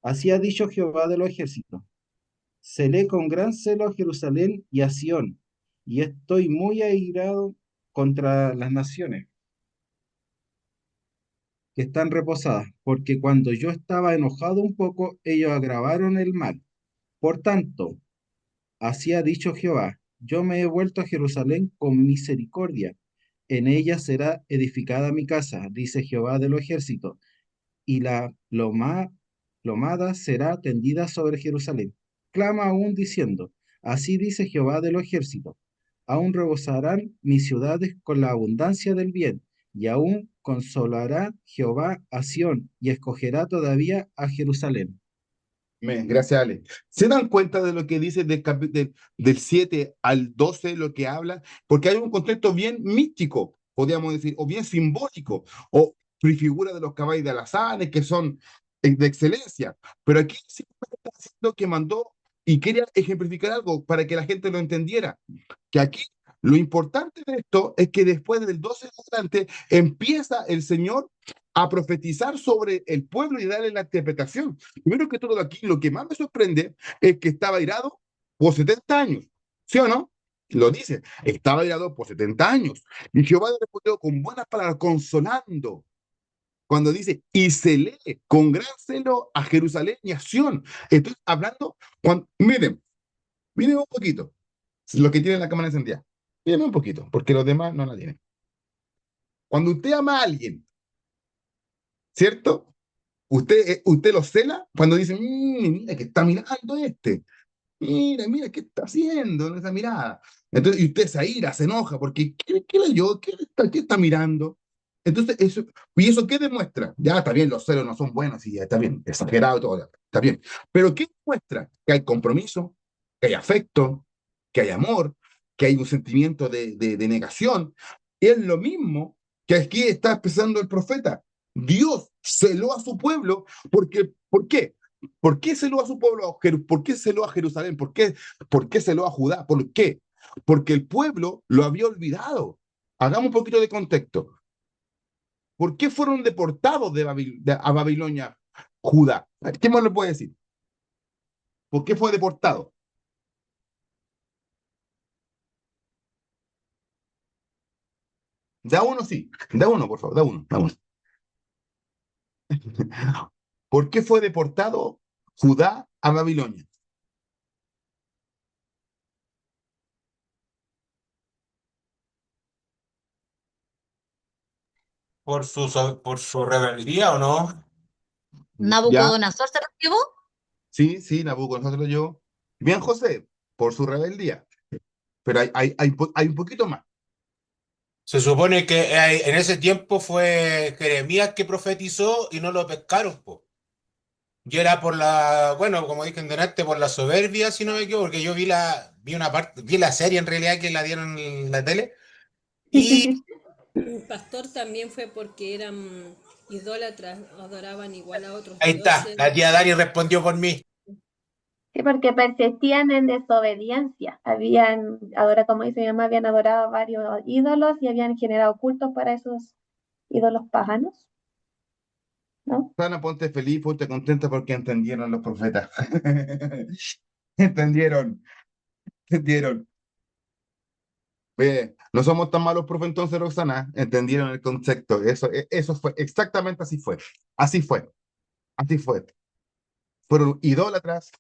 así ha dicho Jehová de los ejércitos, celé con gran celo a Jerusalén y a Sión, y estoy muy airado contra las naciones que están reposadas, porque cuando yo estaba enojado un poco, ellos agravaron el mal. Por tanto, así ha dicho Jehová, yo me he vuelto a Jerusalén con misericordia, en ella será edificada mi casa, dice Jehová de los ejércitos, y la lomada será tendida sobre Jerusalén. Clama aún diciendo, así dice Jehová de los ejércitos, aún rebosarán mis ciudades con la abundancia del bien, y aún consolará Jehová a Sión, y escogerá todavía a Jerusalén. Amén. Gracias, Ale. ¿Se dan cuenta de lo que dice del 7 al 12, lo que habla? Porque hay un contexto bien místico, podríamos decir, o bien simbólico, o prefigura de los caballos de alazanes, que son de excelencia. Pero aquí simplemente está diciendo que mandó y quería ejemplificar algo para que la gente lo entendiera. Que aquí lo importante de esto es que después del 12 en adelante empieza el Señor a profetizar sobre el pueblo y darle la interpretación. Primero que todo aquí, lo que más me sorprende es que estaba airado por 70 años, ¿sí o no? Lo dice, estaba airado por 70 años. Y Jehová le respondió con buenas palabras, consolando. Cuando dice, y se lee con gran celo a Jerusalén y a Sión. Estoy hablando, miren un poquito, lo que tiene la cámara encendida. Miren un poquito, porque los demás no la tienen. Cuando usted ama a alguien, ¿cierto? Usted lo cela cuando dice, mira que está mirando este. Mira, ¿qué está haciendo en esa mirada? Entonces, y usted se aira, se enoja, porque ¿qué leyó? ¿Qué está mirando? Entonces, ¿y eso qué demuestra? Ya está bien, los celos no son buenos y ya está bien, exagerado y todo, está bien. Pero ¿qué demuestra? Que hay compromiso, que hay afecto, que hay amor, que hay un sentimiento de negación. Y es lo mismo que aquí está expresando el profeta. Dios celó a su pueblo porque, ¿por qué? ¿Por qué celó a su pueblo? ¿Por qué celó a Jerusalén? ¿Por qué celó a Judá? ¿Por qué? Porque el pueblo lo había olvidado. Hagamos un poquito de contexto. ¿Por qué fueron deportados a Babilonia Judá? ¿Qué más le puede decir? ¿Por qué fue deportado? Da uno, sí. Da uno, por favor. Da uno. Da uno. ¿Por qué fue deportado Judá a Babilonia? por su rebeldía o no. ¿Ya? ¿Nabucodonosor se lo llevó? Sí, Nabucodonosor lo llevó. Bien, José, por su rebeldía. Pero hay un poquito más. Se supone que en ese tiempo fue Jeremías que profetizó y no lo pescaron, po. Y era bueno, como dije delante, por la soberbia, si no me equivoco, porque yo vi una parte, vi la serie en realidad que la dieron en la tele. Y Pastor también fue porque eran idólatras, adoraban igual a otros ahí está, dioses. la tía Dani respondió por mí. Sí, porque persistían en desobediencia. Ahora como dice mi mamá, habían adorado a varios ídolos y habían generado cultos para esos ídolos paganos. ¿no? Sana, ponte feliz, ponte contenta porque entendieron los profetas. Entendieron, entendieron. No somos tan malos profes entonces, Roxana. Entendieron el concepto. Eso fue, exactamente así fue. Así fue, así fue. Fueron idólatras.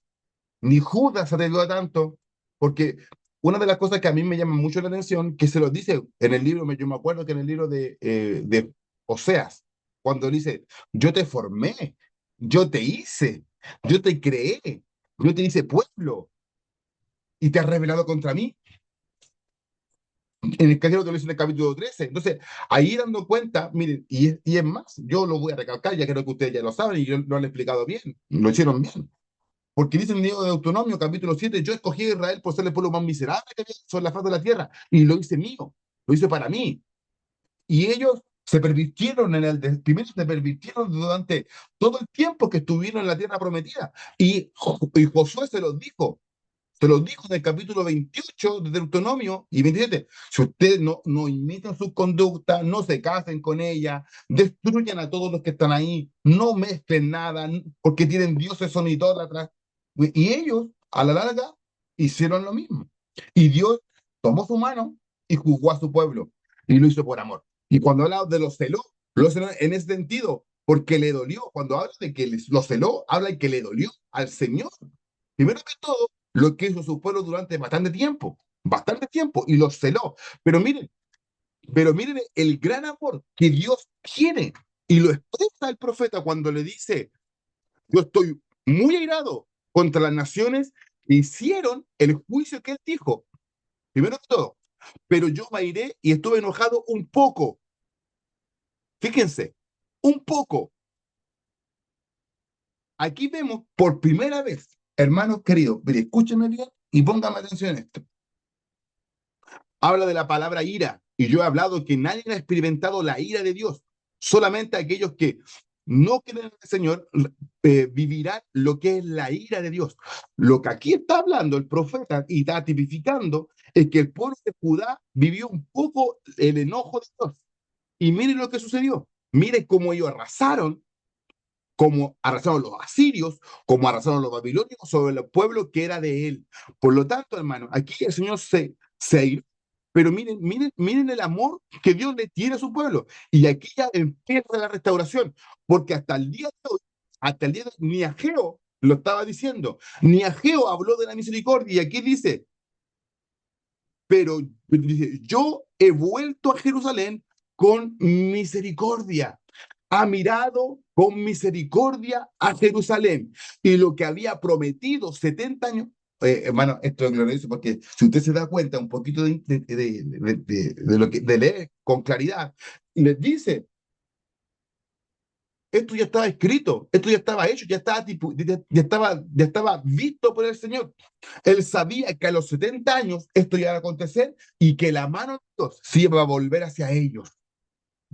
Ni Judas se atrevió a tanto, porque una de las cosas que a mí me llama mucho la atención, que se lo dice en el libro, yo me acuerdo que en el libro de Oseas, cuando dice, yo te formé, yo te hice, yo te creé, yo te hice pueblo y te has revelado contra mí. En el caso que lo dice en el capítulo 13. Entonces, ahí dando cuenta, miren, y es más, yo lo voy a recalcar, ya creo que ustedes ya lo saben y yo lo han explicado bien, lo hicieron bien. Porque dice en el libro de Deuteronomio, capítulo 7, yo escogí a Israel por ser el pueblo más miserable que había sobre la faz de la tierra, y lo hice mío, lo hice para mí. Y ellos se pervirtieron primero se pervirtieron durante todo el tiempo que estuvieron en la tierra prometida. Y Josué se los dijo en el capítulo 28 de Deuteronomio y 27. Si ustedes no imitan su conducta, no se casen con ella, destruyan a todos los que están ahí, no mezclen nada, porque tienen dioses, son idólatras. Y ellos, a la larga, hicieron lo mismo. Y Dios tomó su mano y juzgó a su pueblo. Y lo hizo por amor. Y cuando habla de lo celó en ese sentido, porque le dolió. Cuando habla de que lo celó, habla de que le dolió al Señor. Primero que todo, lo que hizo su pueblo durante bastante tiempo, y los celó. Pero miren el gran amor que Dios tiene, y lo expresa el profeta cuando le dice, yo estoy muy airado contra las naciones que hicieron el juicio que él dijo. Primero que todo, pero yo me airé y estuve enojado un poco. Fíjense, un poco. Aquí vemos por primera vez, hermanos queridos, mire, escúchenme bien y pónganme atención en esto. Habla de la palabra ira, y yo he hablado que nadie ha experimentado la ira de Dios, solamente aquellos que no creen en el Señor vivirán lo que es la ira de Dios. Lo que aquí está hablando el profeta y está tipificando es que el pueblo de Judá vivió un poco el enojo de Dios. Y miren lo que sucedió. Miren cómo ellos arrasaron, como arrasaron los asirios, como arrasaron los babilonios sobre el pueblo que era de él. Por lo tanto, hermano, aquí el Señor se airó. Pero miren el amor que Dios le tiene a su pueblo. Y aquí ya empieza la restauración, porque hasta el día de hoy, ni Ageo lo estaba diciendo, ni Ageo habló de la misericordia. Y aquí dice, pero dice, yo he vuelto a Jerusalén con misericordia. Ha mirado con misericordia a Jerusalén. Y lo que había prometido 70 años, hermano, esto es glorioso porque si usted se da cuenta un poquito de lo que de leer con claridad, les dice, esto ya estaba escrito, esto ya estaba hecho, ya estaba visto por el Señor. Él sabía que a los 70 años esto iba a acontecer y que la mano de Dios se iba a volver hacia ellos.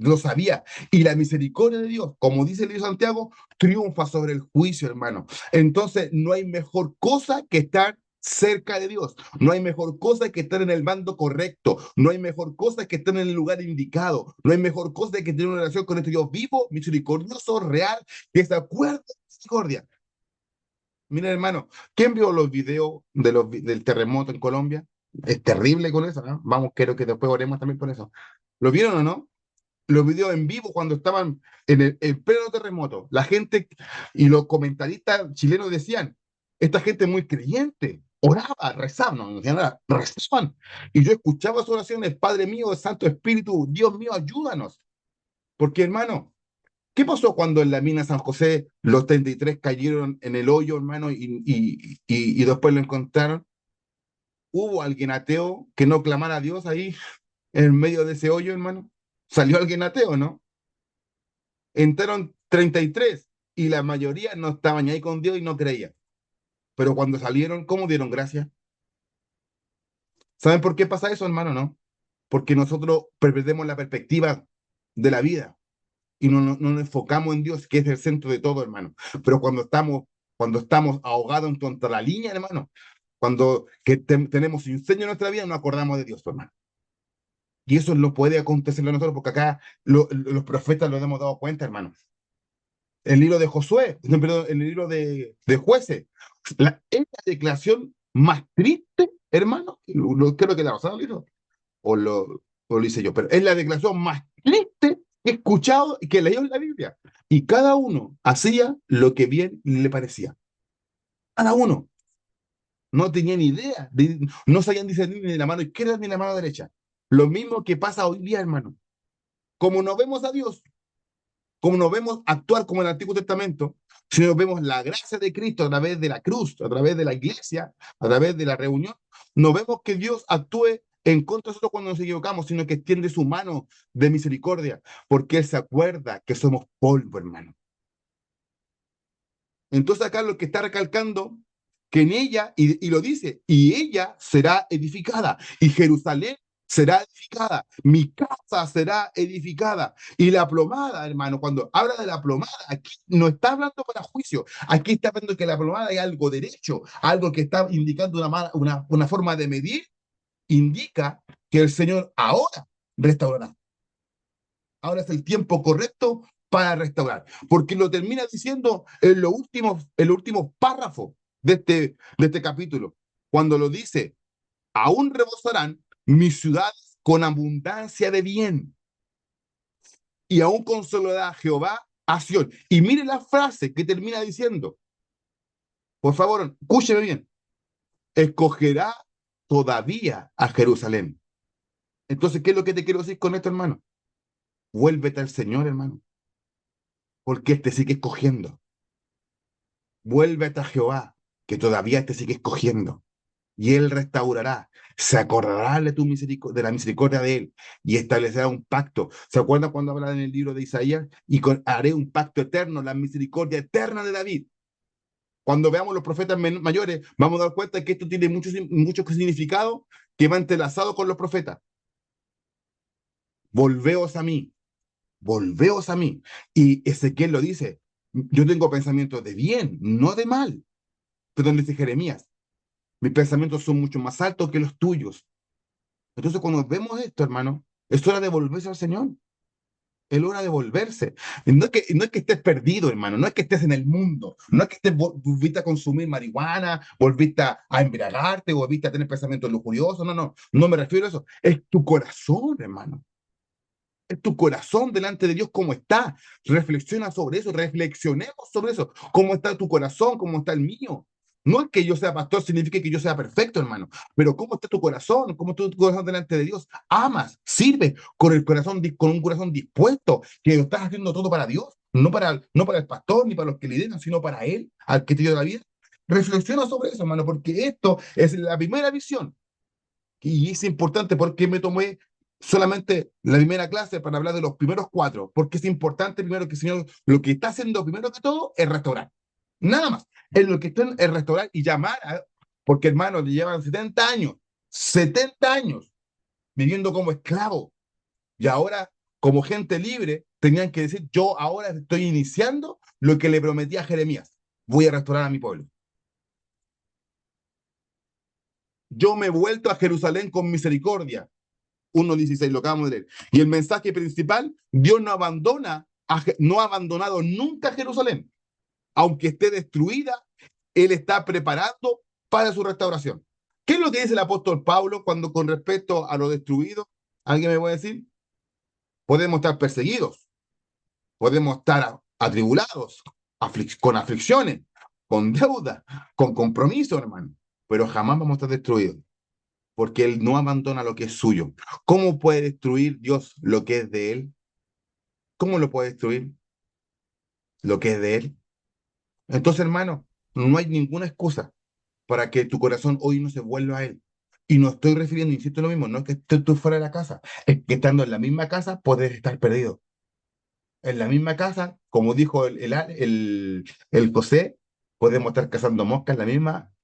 Lo sabía. Y la misericordia de Dios, como dice el libro de Santiago, triunfa sobre el juicio, hermano. Entonces, no hay mejor cosa que estar cerca de Dios. No hay mejor cosa que estar en el bando correcto. No hay mejor cosa que estar en el lugar indicado. No hay mejor cosa que tener una relación con este Dios vivo, misericordioso, real, que se acuerda de misericordia. Miren, hermano, ¿quién vio los videos del terremoto en Colombia? Es terrible con eso, ¿no? Vamos, quiero que después oremos también por eso. ¿Lo vieron o no? Los videos en vivo cuando estaban en pleno terremoto. La gente y los comentaristas chilenos decían, esta gente es muy creyente, oraba, rezaba, no, no nada, rezaban. Y yo escuchaba sus oraciones, Padre mío, Santo Espíritu, Dios mío, ayúdanos. Porque hermano, ¿qué pasó cuando en la mina San José los 33 cayeron en el hoyo, hermano, y después lo encontraron? ¿Hubo alguien ateo que no clamara a Dios ahí en medio de ese hoyo, hermano? Salió alguien ateo, ¿no? Entraron 33 y la mayoría no estaban ahí con Dios y no creían. Pero cuando salieron, ¿cómo dieron gracias? ¿Saben por qué pasa eso, hermano? No. Porque nosotros perdemos la perspectiva de la vida y no nos enfocamos en Dios, que es el centro de todo, hermano. Pero cuando estamos ahogados en contra la línea, hermano, cuando tenemos incendio en nuestra vida, no acordamos de Dios, hermano. Y eso no puede acontecer a nosotros porque acá los profetas lo hemos dado cuenta, hermano. el libro de Josué, no, perdón, en el libro de Jueces. Es la declaración más triste, hermano. Creo que la pasada lo hizo, o lo hice yo, pero es la declaración más triste que he escuchado y que he leído en la Biblia. Y cada uno hacía lo que bien le parecía. Cada uno. No tenían idea, no sabían discernir ni la mano izquierda ni la mano derecha. Lo mismo que pasa hoy día, hermano. Como no vemos a Dios, como nos vemos actuar como en el Antiguo Testamento, si nos vemos la gracia de Cristo a través de la cruz, a través de la iglesia, a través de la reunión, no vemos que Dios actúe en contra de nosotros cuando nos equivocamos, sino que extiende su mano de misericordia, porque Él se acuerda que somos polvo, hermano. Entonces acá lo que está recalcando, que en ella, y lo dice, y ella será edificada, y Jerusalén será edificada, mi casa será edificada. Y la plomada, hermano, cuando habla de la plomada, aquí no está hablando para juicio, aquí está hablando que la plomada es algo derecho, algo que está indicando una forma de medir, indica que el Señor ahora restaurará. Ahora es el tiempo correcto para restaurar, porque lo termina diciendo en los últimos párrafos de este capítulo, cuando lo dice, aún rebosarán mis ciudades con abundancia de bien, y aún consolará Jehová a Sión. Y mire la frase que termina diciendo, por favor, escúcheme bien, escogerá todavía a Jerusalén. Entonces, ¿qué es lo que te quiero decir con esto, hermano? Vuélvete al Señor, hermano, porque este sigue escogiendo. Vuélvete a Jehová, que todavía te sigue escogiendo, y Él restaurará. Se acordará de la misericordia de Él y establecerá un pacto. ¿Se acuerdan cuando habla en el libro de Isaías? Haré un pacto eterno, la misericordia eterna de David. Cuando veamos los profetas mayores, vamos a dar cuenta que esto tiene mucho significado que va entrelazado con los profetas. Volveos a mí, volveos a mí. Y Ezequiel lo dice, yo tengo pensamientos de bien, no de mal. Pero donde dice Jeremías, mis pensamientos son mucho más altos que los tuyos. Entonces, cuando vemos esto, hermano, es hora de volverse al Señor. Es hora de volverse. Y no es que estés perdido, hermano. No es que estés en el mundo. No es que volviste a consumir marihuana, volviste a embriagarte, volviste a tener pensamientos lujuriosos. No, no. No me refiero a eso. Es tu corazón, hermano. Es tu corazón delante de Dios, cómo está. Reflexiona sobre eso, reflexionemos sobre eso. Cómo está tu corazón, cómo está el mío. No es que yo sea pastor, significa que yo sea perfecto, hermano. Pero cómo está tu corazón, cómo está tu corazón delante de Dios. Amas, sirve con el corazón, con un corazón dispuesto, que lo estás haciendo todo para Dios, no para el pastor ni para los que lideran, sino para Él, al que te dio la vida. Reflexiona sobre eso, hermano, porque esto es la primera visión. Y es importante porque me tomé solamente la primera clase para hablar de los primeros cuatro, porque es importante primero que el Señor lo que está haciendo primero que todo es restaurar. Nada más. Es lo que está en restaurar y llamar, porque hermanos, le llevan 70 años viviendo como esclavos y ahora como gente libre tenían que decir, yo ahora estoy iniciando lo que le prometí a Jeremías, voy a restaurar a mi pueblo. Yo me he vuelto a Jerusalén con misericordia. 1:16, lo acabamos de leer. Y el mensaje principal, Dios no ha abandonado nunca a Jerusalén. Aunque esté destruida, Él está preparando para su restauración. ¿Qué es lo que dice el apóstol Pablo cuando con respecto a lo destruido? ¿Alguien me puede decir? Podemos estar perseguidos, podemos estar atribulados, con aflicciones, con deuda, con compromiso, hermano, pero jamás vamos a estar destruidos porque Él no abandona lo que es suyo. ¿Cómo puede destruir Dios lo que es de Él? ¿Cómo lo puede destruir lo que es de Él? Entonces, hermano, no hay ninguna excusa para que tu corazón hoy no se vuelva a Él. Y no estoy refiriendo, insisto, lo mismo, no es que estés tú fuera de la casa, es que estando en la misma casa puedes estar perdido. En la misma casa, como dijo el José, podemos estar cazando moscas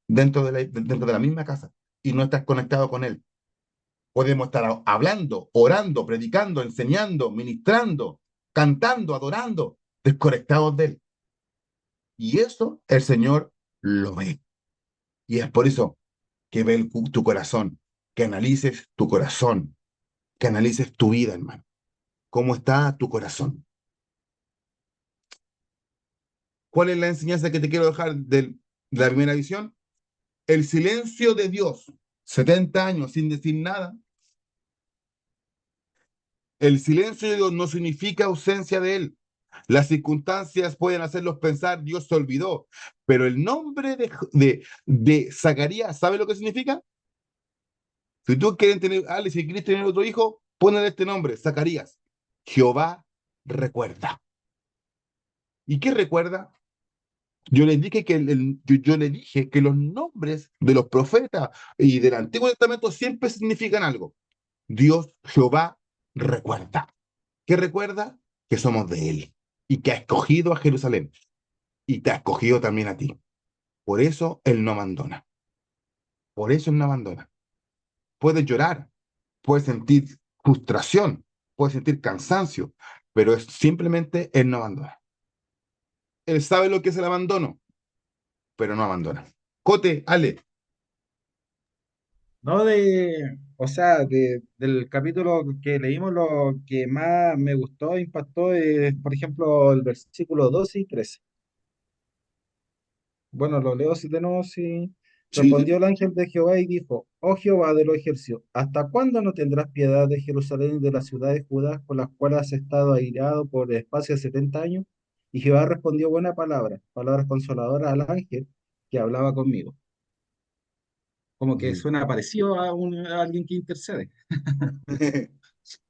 dentro de la misma casa y no estar conectado con Él. Podemos estar hablando, orando, predicando, enseñando, ministrando, cantando, adorando, desconectados de Él. Y eso el Señor lo ve. Y es por eso que ve tu corazón, que analices tu corazón, que analices tu vida, hermano. ¿Cómo está tu corazón? ¿Cuál es la enseñanza que te quiero dejar de la primera visión? El silencio de Dios, 70 años sin decir nada. El silencio de Dios no significa ausencia de Él. Las circunstancias pueden hacerlos pensar, Dios se olvidó. Pero el nombre de Zacarías, ¿sabe lo que significa? Si tú quieres tener, si quieres tener otro hijo, ponle este nombre, Zacarías. Jehová recuerda. ¿Y qué recuerda? Yo les dije yo le dije que los nombres de los profetas y del Antiguo Testamento siempre significan algo. Dios, Jehová, recuerda. ¿Qué recuerda? Que somos de Él y que ha escogido a Jerusalén y te ha escogido también a ti. Por eso Él no abandona. Por eso Él no abandona. Puedes llorar, puedes sentir frustración, puedes sentir cansancio, pero es simplemente Él no abandona. Él sabe lo que es el abandono, pero no abandona. Cote, Ale. No o sea, del capítulo que leímos, lo que más me gustó, impactó, es, por ejemplo, el versículo 12 y 13. Bueno, lo leo si de nuevo, sí. Sí. Respondió el ángel de Jehová y dijo, oh Jehová de los ejércitos, ¿hasta cuándo no tendrás piedad de Jerusalén y de las ciudades de Judá con las cuales has estado airado por el espacio de 70 años? Y Jehová respondió buena palabra, palabras consoladoras al ángel que hablaba conmigo. Como que Mm. suena parecido a alguien que intercede.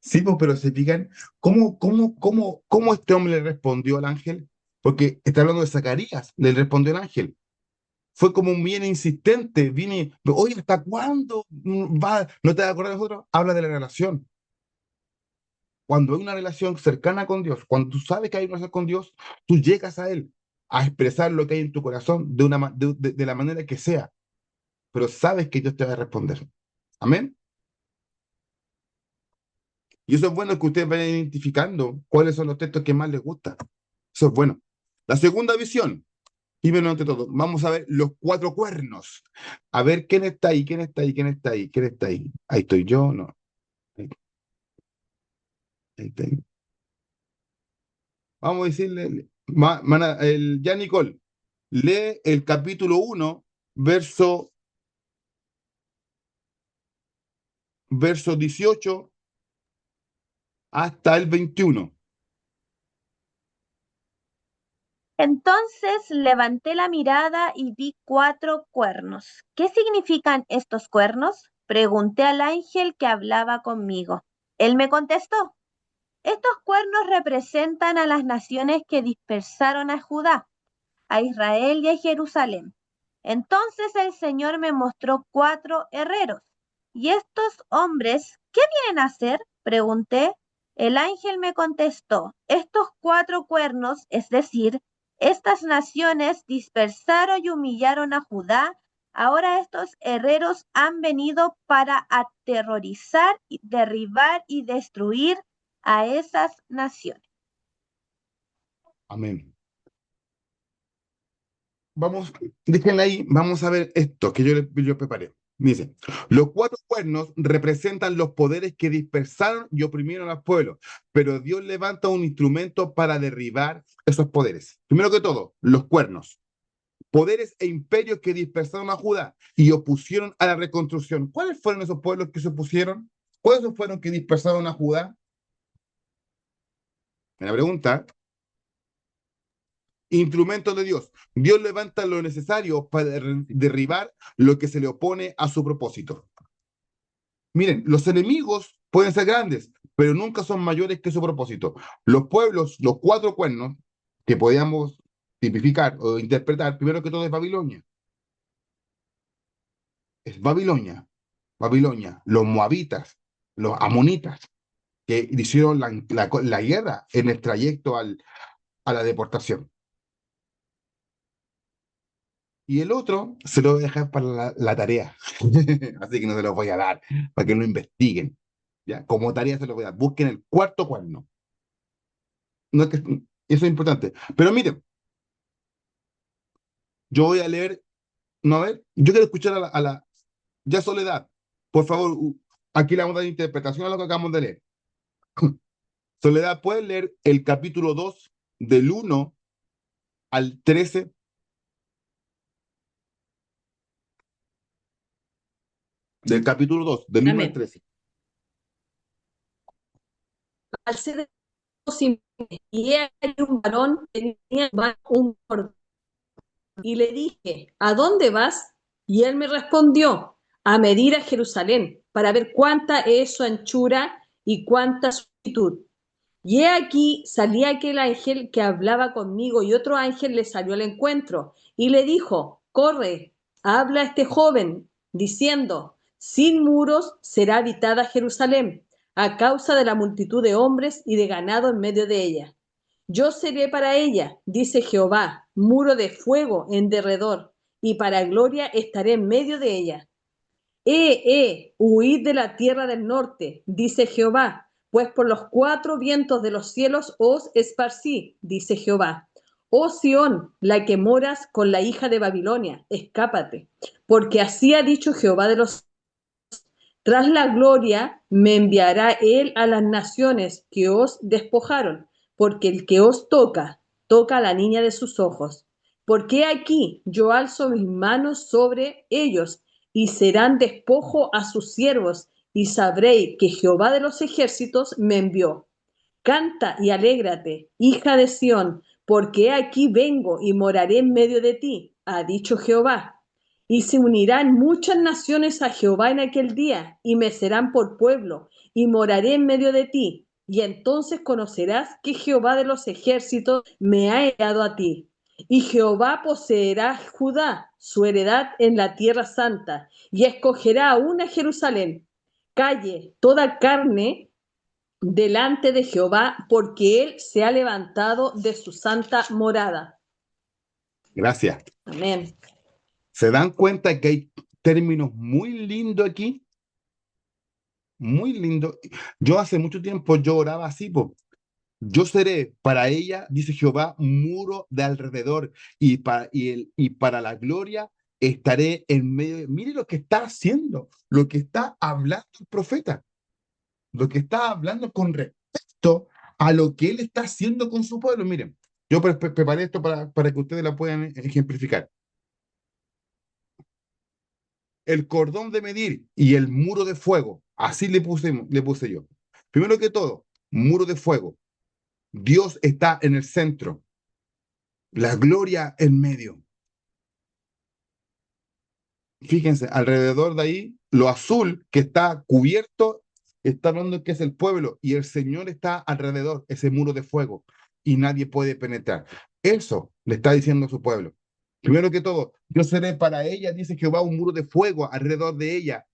Sí, pues, pero se fijan, ¿cómo este hombre le respondió al ángel? Porque está hablando de Zacarías, le respondió el ángel. Fue como un bien insistente, vine, oye, ¿hasta cuándo va? ¿No te vas a acordar de nosotros? Habla de la relación. Cuando hay una relación cercana con Dios, cuando tú sabes que hay una relación con Dios, tú llegas a Él a expresar lo que hay en tu corazón de la manera que sea, pero sabes que Dios te va a responder. Amén. Y eso es bueno que ustedes vayan identificando cuáles son los textos que más les gustan. Eso es bueno. La segunda visión, y menos ante todo, vamos a ver los cuatro cuernos. A ver quién está ahí, quién está ahí, quién está ahí, quién está ahí. Ahí estoy yo, no. Ahí, ahí está ahí. Vamos a decirle, ya Nicole, lee el capítulo 1, verso 18 hasta el 21. Entonces levanté la mirada y vi 4 cuernos. ¿Qué significan estos cuernos? Pregunté al ángel que hablaba conmigo. Él me contestó, estos cuernos representan a las naciones que dispersaron a Judá, a Israel y a Jerusalén. Entonces el Señor me mostró 4 herreros. ¿Y estos hombres qué vienen a hacer? Pregunté. El ángel me contestó, estos 4 cuernos, es decir, estas naciones dispersaron y humillaron a Judá. Ahora estos herreros han venido para aterrorizar, derribar y destruir a esas naciones. Amén. Vamos, déjenla ahí, vamos a ver esto que yo preparé. Dice, los cuatro cuernos representan los poderes que dispersaron y oprimieron al pueblo, pero Dios levanta un instrumento para derribar esos poderes. Primero que todo, los cuernos, poderes e imperios que dispersaron a Judá y opusieron a la reconstrucción. ¿Cuáles fueron esos pueblos que se opusieron? ¿Cuáles fueron que dispersaron a Judá? Me la pregunta. Instrumentos de Dios. Dios levanta lo necesario para derribar lo que se le opone a su propósito. Miren, los enemigos pueden ser grandes, pero nunca son mayores que su propósito. Los pueblos, los 4 cuernos, que podíamos tipificar o interpretar, primero que todo es Babilonia. Es Babilonia, Babilonia, los moabitas, los amonitas, que hicieron la guerra en el trayecto a la deportación. Y el otro se lo voy a dejar para la tarea. Así que no se lo voy a dar, para que lo investiguen. ¿Ya? Como tarea se lo voy a dar. Busquen el cuarto cuerno. No es que, eso es importante. Pero miren, yo voy a leer, no, a ver, yo quiero escuchar ya Soledad. Por favor, aquí le vamos a dar interpretación a lo que acabamos de leer. Soledad, ¿puedes leer el capítulo 2 del 1 al 13. Del capítulo 2, del 1 al Amén. 13. Al ser y he aquí un varón tenía un cordón. Y le dije, ¿a dónde vas? Y él me respondió, a medir a Jerusalén, para ver cuánta es su anchura y cuánta su longitud. Y he aquí salía aquel ángel que hablaba conmigo y otro ángel le salió al encuentro y le dijo, corre, habla a este joven, diciendo, sin muros será habitada Jerusalén, a causa de la multitud de hombres y de ganado en medio de ella. Yo seré para ella, dice Jehová, muro de fuego en derredor, y para gloria estaré en medio de ella. Huid de la tierra del norte, dice Jehová, pues por los cuatro vientos de los cielos os esparcí, dice Jehová. Oh Sión, la que moras con la hija de Babilonia, escápate, porque así ha dicho Jehová de los... Tras la gloria me enviará él a las naciones que os despojaron, porque el que os toca, toca a la niña de sus ojos. Porque aquí yo alzo mis manos sobre ellos y serán despojo a sus siervos, y sabréis que Jehová de los ejércitos me envió. Canta y alégrate, hija de Sión, porque aquí vengo y moraré en medio de ti, ha dicho Jehová. Y se unirán muchas naciones a Jehová en aquel día, y me serán por pueblo, y moraré en medio de ti. Y entonces conocerás que Jehová de los ejércitos me ha heredado a ti. Y Jehová poseerá Judá, su heredad en la tierra santa, y escogerá a una Jerusalén. Calle toda carne delante de Jehová, porque él se ha levantado de su santa morada. Gracias. Amén. ¿Se dan cuenta que hay términos muy lindos aquí? Muy lindos. Yo hace mucho tiempo yo oraba así, po. Yo seré para ella, dice Jehová, muro de alrededor y para la gloria estaré en medio. Mire lo que está haciendo, lo que está hablando el profeta, lo que está hablando con respecto a lo que él está haciendo con su pueblo. Miren, yo preparé esto para que ustedes la puedan ejemplificar. El cordón de medir y el muro de fuego, así le puse yo. Primero que todo, muro de fuego. Dios está en el centro, la gloria en medio. Fíjense, alrededor de ahí, lo azul que está cubierto, está hablando que es el pueblo y el Señor está alrededor, ese muro de fuego, y nadie puede penetrar. Eso le está diciendo a su pueblo. Primero que todo, yo seré para ella, dice Jehová, un muro de fuego alrededor de ella,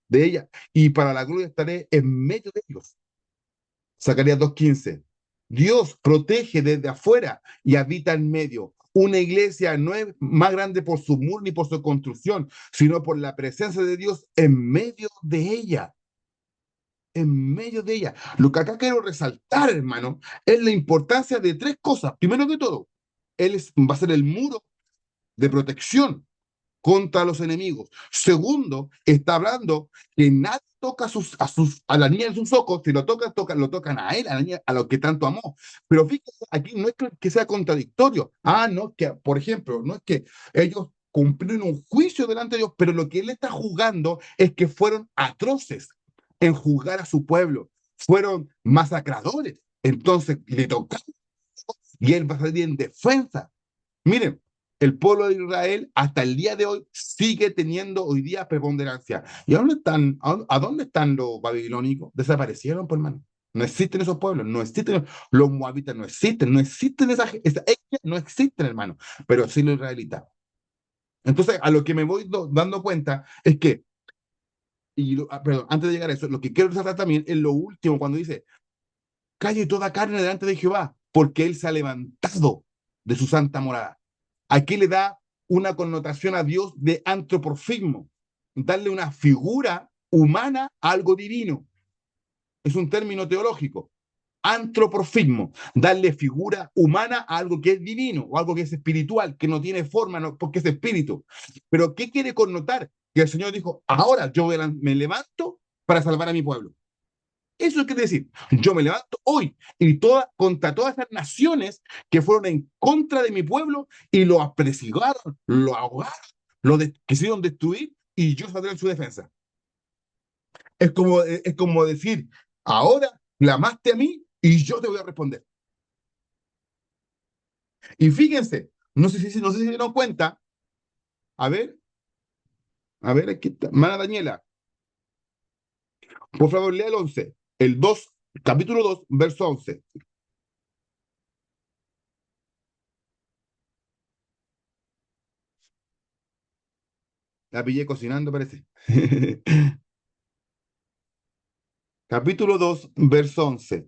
y para la gloria estaré en medio de ellos. Zacarías 2:15. Dios protege desde afuera y habita en medio. Una iglesia no es más grande por su muro ni por su construcción, sino por la presencia de Dios en medio de ella. En medio de ella. Lo que acá quiero resaltar, hermano, es la importancia de tres cosas. Primero que todo, va a ser el muro de protección contra los enemigos. Segundo, está hablando que nadie toca a la niña en sus ojos, si lo tocan a él, a la niña, a lo que tanto amó. Pero fíjense, aquí no es que sea contradictorio. No, que, por ejemplo, no es que ellos cumplieron un juicio delante de Dios, pero lo que él está juzgando es que fueron atroces en juzgar a su pueblo, fueron masacradores. Entonces le tocaron y él va a salir en defensa. Miren, el pueblo de Israel hasta el día de hoy sigue teniendo hoy día preponderancia. ¿Y a dónde están los babilónicos? Desaparecieron, por hermano. No existen esos pueblos, no existen los moabitas, no existen esa etnia, no existen, hermano, pero sí los israelitas. Entonces, a lo que me voy dando cuenta es que, perdón, antes de llegar a eso, lo que quiero resaltar también es lo último, cuando dice, calle toda carne delante de Jehová, porque él se ha levantado de su santa morada. Aquí le da una connotación a Dios de antropomorfismo, darle una figura humana a algo divino. Es un término teológico. Antropomorfismo, darle figura humana a algo que es divino o algo que es espiritual, que no tiene forma, no, porque es espíritu. Pero ¿qué quiere connotar? Que el Señor dijo, ahora yo me levanto para salvar a mi pueblo. Eso quiere decir, yo me levanto hoy y contra todas esas naciones que fueron en contra de mi pueblo y lo apresionaron, lo ahogaron, quisieron destruir y yo saldré en su defensa. Es como decir, ahora clamaste a mí y yo te voy a responder. Y fíjense, no sé si se dieron cuenta, a ver, aquí está, Mana Daniela, por favor, lea el 11, el 2, capítulo 2, verso 11. La pillé cocinando, parece. Capítulo 2, verso 11.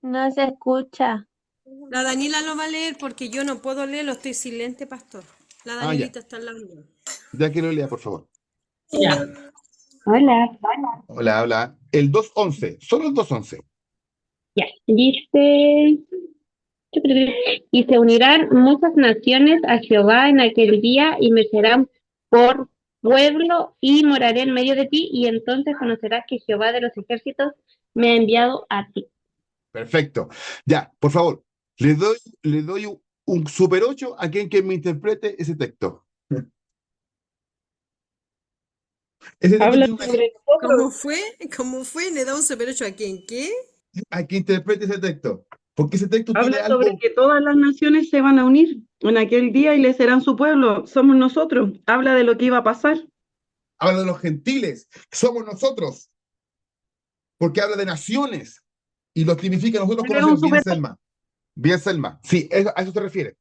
No se escucha. La Daniela lo va a leer porque yo no puedo leerlo, estoy silente, pastor. La Ya, Danielita está al lado mío. ya que lo lea, por favor. Ya. Hola, Hola, hola. El 2:11, solo el 2:11. ya. Dice, y se unirán muchas naciones a Jehová en aquel día y me serán por pueblo y moraré en medio de ti y entonces conocerás que Jehová de los ejércitos me ha enviado a ti. Perfecto. Ya, por favor, le doy un super 8 a quien que me interprete ese texto. Ese texto Habla tiene una, sobre nosotros. ¿Cómo fue? ¿Cómo fue? ¿Le da un superacho a quién? ¿Qué? a quien interprete ese texto. Porque ese texto tiene Habla sobre algo, que todas las naciones se van a unir en aquel día y le serán su pueblo. Somos nosotros. Habla de lo que iba a pasar. habla de los gentiles, somos nosotros, porque habla de naciones y lo significa nosotros Él era un conocemos bien, super. Selma. Bien, Selma. Sí, a eso se refiere.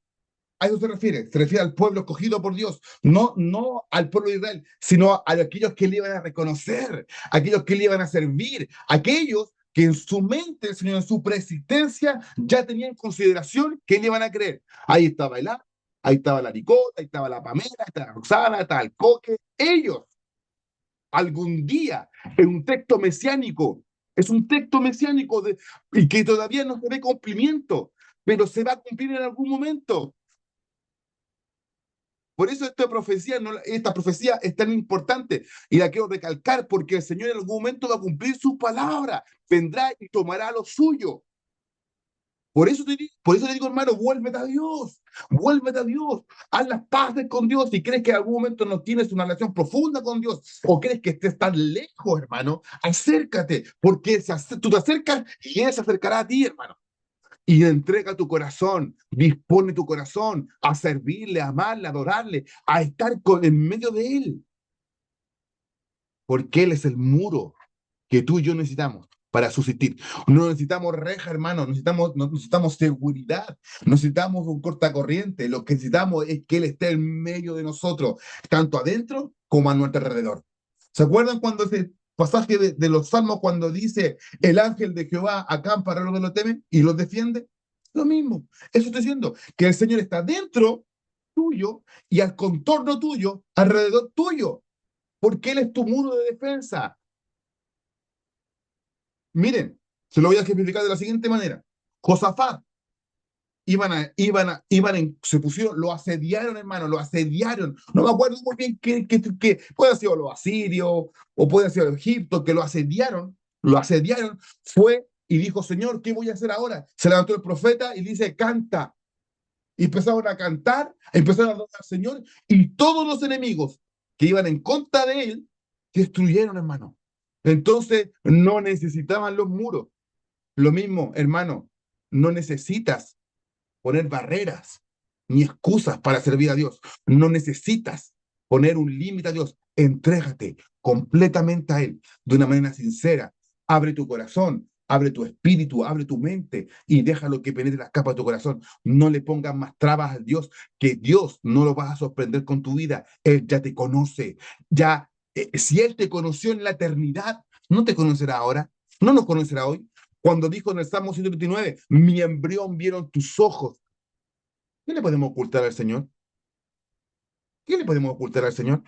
A eso se refiere al pueblo escogido por Dios, no al pueblo de Israel, sino a aquellos que le iban a reconocer, aquellos que le iban a servir, aquellos que en su mente, Señor, en su preexistencia, ya tenían en consideración que le iban a creer. Ahí estaba ahí estaba la Nicota, ahí estaba la Pamela, ahí estaba la Roxana, ahí estaba el Coque. Ellos, algún día, en un texto mesiánico, es un texto mesiánico y que todavía no se ve cumplimiento, pero se va a cumplir en algún momento. Por eso esta profecía es tan importante y la quiero recalcar porque el Señor en algún momento va a cumplir su palabra, vendrá y tomará lo suyo. Por eso te digo, hermano, vuélvete a Dios, haz las paces con Dios. Si crees que en algún momento no tienes una relación profunda con Dios o crees que estés tan lejos, hermano, acércate, porque tú te acercas y Él se acercará a ti, hermano. Y entrega tu corazón, dispone tu corazón a servirle, a amarle, a adorarle, a estar en medio de Él. Porque Él es el muro que tú y yo necesitamos para subsistir. No necesitamos reja, hermano, no necesitamos seguridad, no necesitamos un cortacorriente. Lo que necesitamos es que Él esté en medio de nosotros, tanto adentro como a nuestro alrededor. ¿Se acuerdan cuando ese pasaje de los Salmos, cuando dice el ángel de Jehová acampa alrededor de los temen y los defiende? Lo mismo. Eso estoy diciendo, que el Señor está dentro tuyo y al contorno tuyo, alrededor tuyo, porque Él es tu muro de defensa. Miren, se lo voy a ejemplificar de la siguiente manera. Josafat, se pusieron, lo asediaron, hermano, lo asediaron. No me acuerdo muy bien qué puede haber sido los asirios o puede haber sido Egipto, que lo asediaron, fue y dijo, Señor, ¿qué voy a hacer ahora? Se levantó el profeta y dice, canta. Y empezaron a cantar, empezaron a adorar al Señor y todos los enemigos que iban en contra de él, destruyeron, hermano. Entonces, no necesitaban los muros. Lo mismo, hermano, no necesitas poner barreras ni excusas para servir a Dios. No necesitas poner un límite a Dios. Entrégate completamente a Él de una manera sincera. Abre tu corazón, abre tu espíritu, abre tu mente y déjalo que penetre las capas de tu corazón. No le pongas más trabas a Dios, que Dios no lo vas a sorprender con tu vida. Él ya te conoce. Ya, si Él te conoció en la eternidad, no te conocerá ahora, no nos conocerá hoy. Cuando dijo en el Salmo 129, mi embrión vieron tus ojos. ¿Qué le podemos ocultar al Señor? ¿Qué le podemos ocultar al Señor?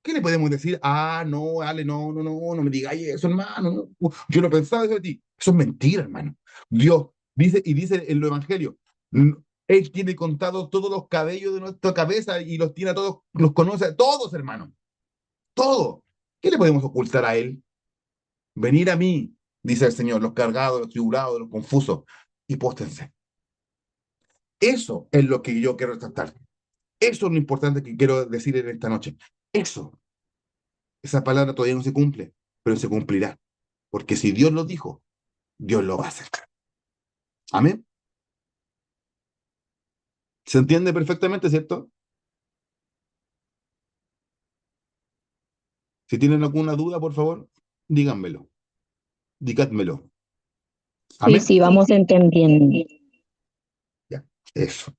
¿Qué le podemos decir? Ah, no, Ale, no me digáis eso, hermano. No. Yo no pensaba eso de ti. Eso es mentira, hermano. Dios dice, y dice en los evangelios, Él tiene contado todos los cabellos de nuestra cabeza y los tiene a todos, los conoce a todos, hermano. Todo. ¿Qué le podemos ocultar a Él? Venir a mí, dice el Señor, los cargados, los tribulados, los confusos, y póstense. Eso es lo que yo quiero tratar. Eso es lo importante que quiero decir en esta noche. Eso. Esa palabra todavía no se cumple, pero se cumplirá. Porque si Dios lo dijo, Dios lo va a hacer. Amén. ¿Se entiende perfectamente, cierto? Si tienen alguna duda, por favor, díganmelo. Díganmelo. Sí, Amén. sí, vamos entendiendo. Ya. Eso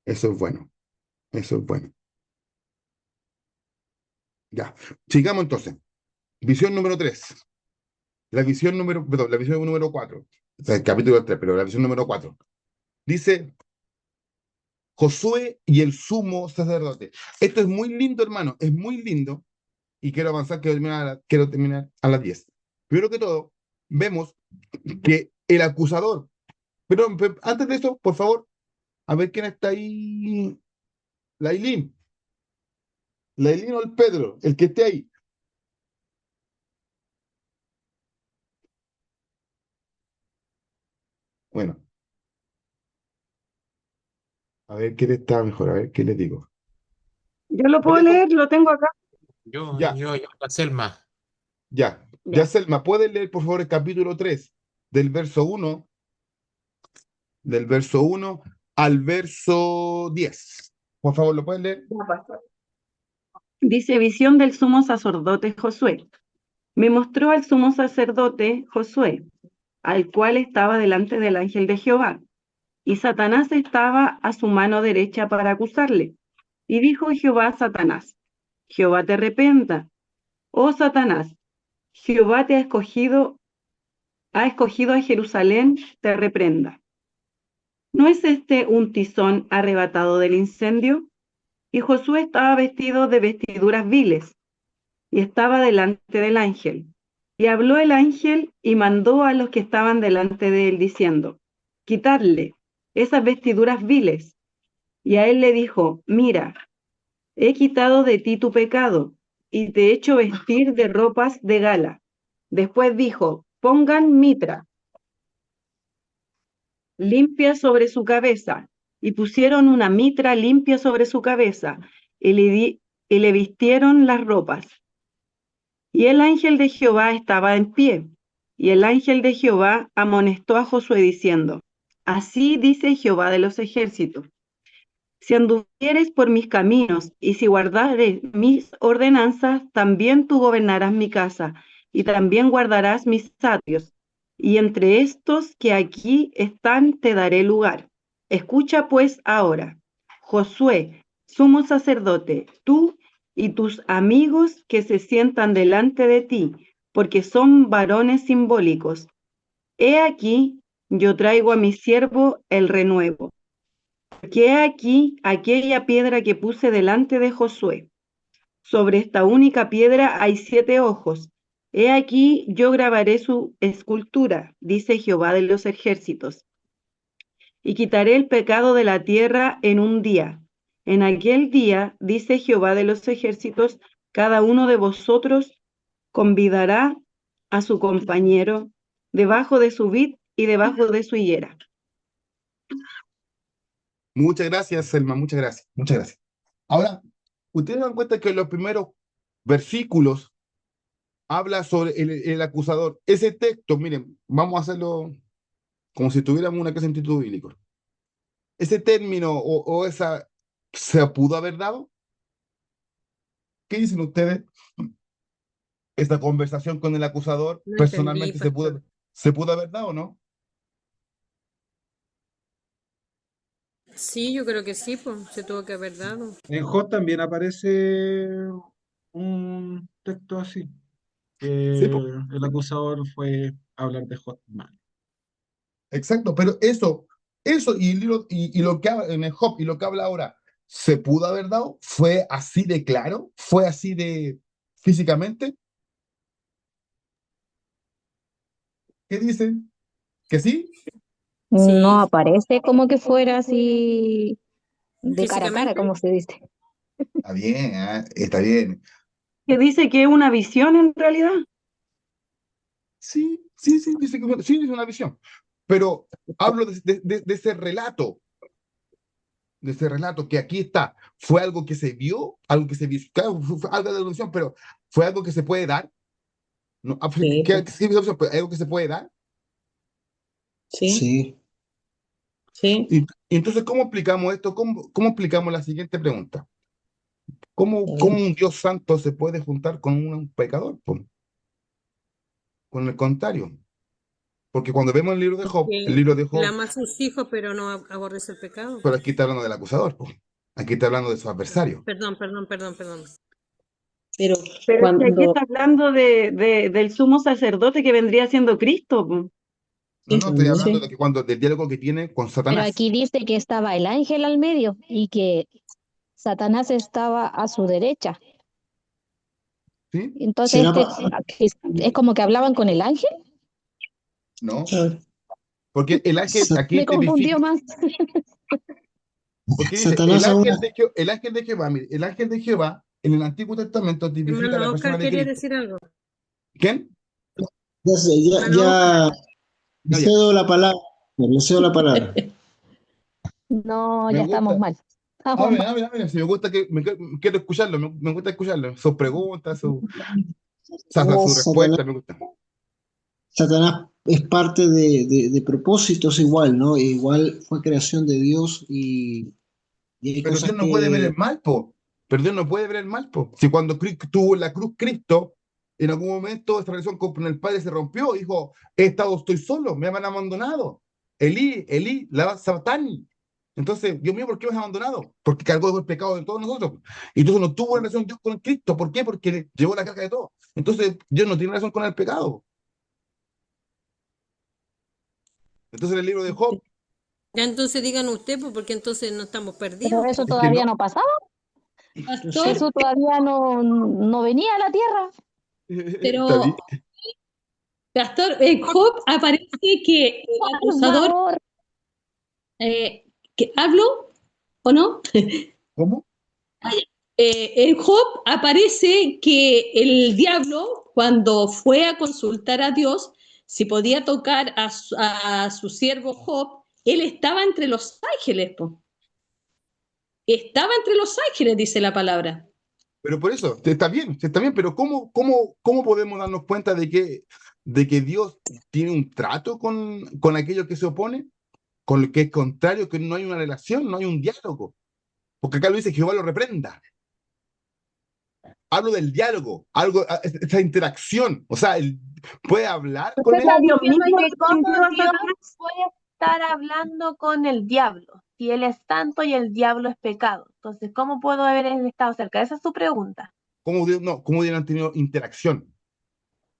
es bueno. Eso es bueno. Ya. Sigamos entonces. Visión número 3. La visión número 4. O sea, el capítulo 3, pero la visión número 4. Dice Josué y el sumo sacerdote. Esto es muy lindo, hermano. Es muy lindo. Y quiero avanzar, quiero terminar a las 10. Primero que todo, vemos que el acusador. Pero antes de eso, por favor, a ver quién está ahí. La Ailín. La Ailín o el Pedro, el que esté ahí. Bueno, a ver quién está mejor, a ver qué les digo. Yo lo puedo Vaya, leer, lo tengo acá. ya, La Selma. ya. Ya. Ya, Selma, ¿puedes leer, por favor, el capítulo 3 del verso 1, al verso 10? Por favor, ¿lo puedes leer? Ya, pastor. Dice, visión del sumo sacerdote Josué. Me mostró al sumo sacerdote Josué, al cual estaba delante del ángel de Jehová, y Satanás estaba a su mano derecha para acusarle. Y dijo Jehová a Satanás, Jehová te reprenda, oh Satanás, Jehová te ha escogido a Jerusalén, te reprenda. ¿No es este un tizón arrebatado del incendio? Y Josué estaba vestido de vestiduras viles, y estaba delante del ángel. Y habló el ángel y mandó a los que estaban delante de él, diciendo, quitadle esas vestiduras viles. Y a él le dijo, mira, he quitado de ti tu pecado, y te he hecho vestir de ropas de gala. Después dijo, pongan mitra limpia sobre su cabeza, y pusieron una mitra limpia sobre su cabeza, y le vistieron las ropas. Y el ángel de Jehová estaba en pie, y el ángel de Jehová amonestó a Josué diciendo, así dice Jehová de los ejércitos, si anduvieres por mis caminos, y si guardares mis ordenanzas, también tú gobernarás mi casa, y también guardarás mis atrios, y entre estos que aquí están te daré lugar. Escucha pues ahora, Josué, sumo sacerdote, tú y tus amigos que se sientan delante de ti, porque son varones simbólicos. He aquí, yo traigo a mi siervo el renuevo. Porque he aquí aquella piedra que puse delante de Josué. Sobre esta única piedra hay 7 ojos. He aquí yo grabaré su escultura, dice Jehová de los ejércitos. Y quitaré el pecado de la tierra en un día. En aquel día, dice Jehová de los ejércitos, cada uno de vosotros convidará a su compañero debajo de su vid y debajo de su higuera. Muchas gracias, Selma, muchas gracias, muchas gracias. Ahora, ustedes dan cuenta que en los primeros versículos habla sobre el acusador. Ese texto, miren, vamos a hacerlo como si tuviéramos una clase en título bíblico. Ese término o esa se pudo haber dado. ¿Qué dicen ustedes? Esta conversación con el acusador No entendí, personalmente pastor. se pudo haber dado, ¿no? Sí, yo creo que sí, pues se tuvo que haber dado. En Job también aparece un texto así, Sí, que po, el acusador fue a hablar de Job mal. exacto, pero eso y lo que habla en el Job y lo que habla ahora, ¿se pudo haber dado? ¿Fue así de claro? ¿Fue así de físicamente? ¿Qué dicen? ¿Que sí? no Sí, aparece como que fuera así de cara a cara, físicamente. como se dice. Está bien, ¿ah? Está bien. Que dice que es una visión en realidad. Sí, sí, sí, sí, es una visión. Pero hablo de ese relato que aquí está. ¿Fue algo que se vio? ¿Algo que se vio? Claro, fue algo de ilusión, pero ¿fue algo que se puede dar? No, Sí, sí, ¿algo que se puede dar? sí, Sí. sí. Y entonces, ¿cómo explicamos esto? ¿Cómo explicamos la siguiente pregunta? ¿Cómo un Dios santo se puede juntar con un pecador? Con el contrario. Porque cuando vemos el Porque libro de él Job, ama a sus hijos, pero no aborrece el pecado. pero aquí está hablando del acusador, po. Aquí está hablando de su adversario. Perdón, perdón, perdón, perdón. Pero Pero es que aquí cuando está hablando del sumo sacerdote que vendría siendo Cristo, po. No, no, estoy hablando sí, del diálogo que tiene con Pero Satanás. aquí dice que estaba el ángel al medio y que Satanás estaba a su derecha. ¿Sí? Entonces, ¿Será es como que hablaban con el ángel. No. a ver, Porque el ángel aquí Me confundió tipifica, más. porque dice, Satanás ahora, el ángel de Jehová, mire, el ángel de Jehová en el Antiguo Testamento tipifica a la Hermano persona Oscar de quería Cristo. decir algo. ¿Quién? ya, sé, Hermano Oscar. No, le ya. cedo la palabra. Le cedo la palabra. No, Me ya estamos gusta. mal. Estamos mal. Mira, si me gusta quiero escucharlo, me gusta escucharlo. Sus preguntas, su Satanás, respuesta, me gusta. Satanás es parte de propósitos igual, ¿no? Igual fue creación de Dios y hay Pero cosas Dios no puede ver que el mal, po. Pero Dios no puede ver el mal, po. Si cuando tuvo en la cruz Cristo, en algún momento esta relación con el Padre se rompió, dijo, estoy solo, me han abandonado. Elí, Elí, la Sabatani. Entonces, Dios mío, ¿por qué me has abandonado? Porque cargó el pecado de todos nosotros. Y entonces no tuvo relación Dios con Cristo. ¿Por qué? Porque llevó la carga de todo. Entonces, Dios no tiene relación con el pecado. Entonces, en el libro de Job, Ya entonces digan usted, pues, porque entonces no estamos Pero perdidos, eso pues. es que todavía no. no pasaba. Pastor, Jesús todavía no venía a la tierra. Está pero bien. Pastor, en Job aparece que el Por acusador, favor. que hablo o no, ¿Cómo? en Job aparece que el diablo, cuando fue a consultar a Dios si podía tocar a su siervo Job, él estaba entre los ángeles, po. Estaba entre los ángeles, dice la palabra. Pero por eso, está bien, pero ¿cómo podemos darnos cuenta de que Dios tiene un trato con aquello que se opone? Con lo que es contrario, que no hay una relación, no hay un diálogo. Porque acá lo dice Jehová lo reprenda. Hablo del diálogo, esa interacción. O sea, él puede hablar con Usted él. está Dios diciendo mismo que cómo resintió a Dios Satanás. puede estar hablando con el diablo, si él es santo y el diablo es pecado. Entonces, ¿cómo puedo haber estado cerca? Esa es su pregunta. ¿Cómo Dios han tenido interacción?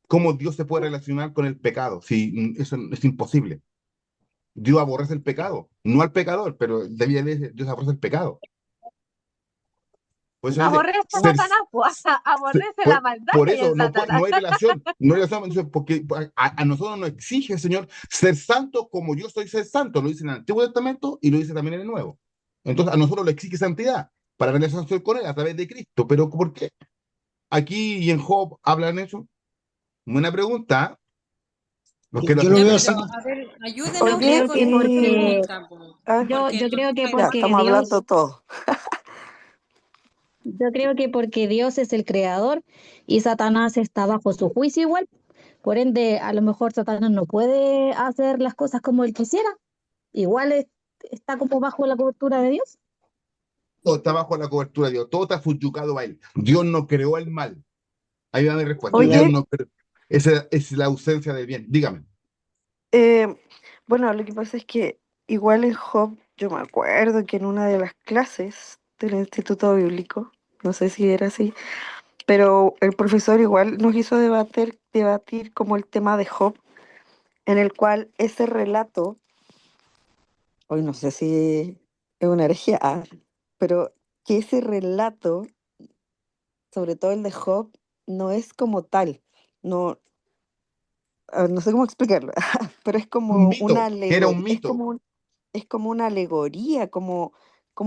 ¿Cómo Dios se puede relacionar con el pecado? Si eso es imposible. Dios aborrece el pecado, no al pecador, pero Dios aborrece el pecado. Por eso dice, Aborrece a Satanás, pues, aborrece la maldad por que hay eso en Satanás. no hay relación, no hay relación, entonces, porque a nosotros nos exige el Señor ser santo como yo soy ser santo, lo dice en el Antiguo Testamento y lo dice también en el Nuevo. Entonces a nosotros le exige santidad para relacionarse con Él a través de Cristo, pero ¿por qué? Aquí y en Job hablan eso. Buena pregunta, ¿eh? Los quiero yo lo hacer Ya, veo pero así. a ver, ayúdenos Yo Oye, creo usted que con esa y porque, pregunta, po, yo, porque yo creo que ya, porque estamos hablando Dios, todo. yo creo que porque Dios es el creador y Satanás está bajo su juicio igual. Por ende, a lo mejor Satanás no puede hacer las cosas como él quisiera. Igual está como bajo la cobertura de Dios. todo está bajo la cobertura de Dios, todo está subyugado a Él. Dios no creó el mal. Ahí va mi respuesta. Dios Oye, no creó. Esa es la ausencia del bien. Dígame. eh, bueno, lo que pasa es que igual en Job, yo me acuerdo que en una de las clases del Instituto Bíblico, no sé si era así, pero el profesor igual nos hizo debatir como el tema de Job, en el cual ese relato, hoy no sé si es una herejía, pero que ese relato, sobre todo el de Job, no es como tal, no, no sé cómo explicarlo. pero es Un como una mito, que era un alegoría, mito. es como una alegoría, como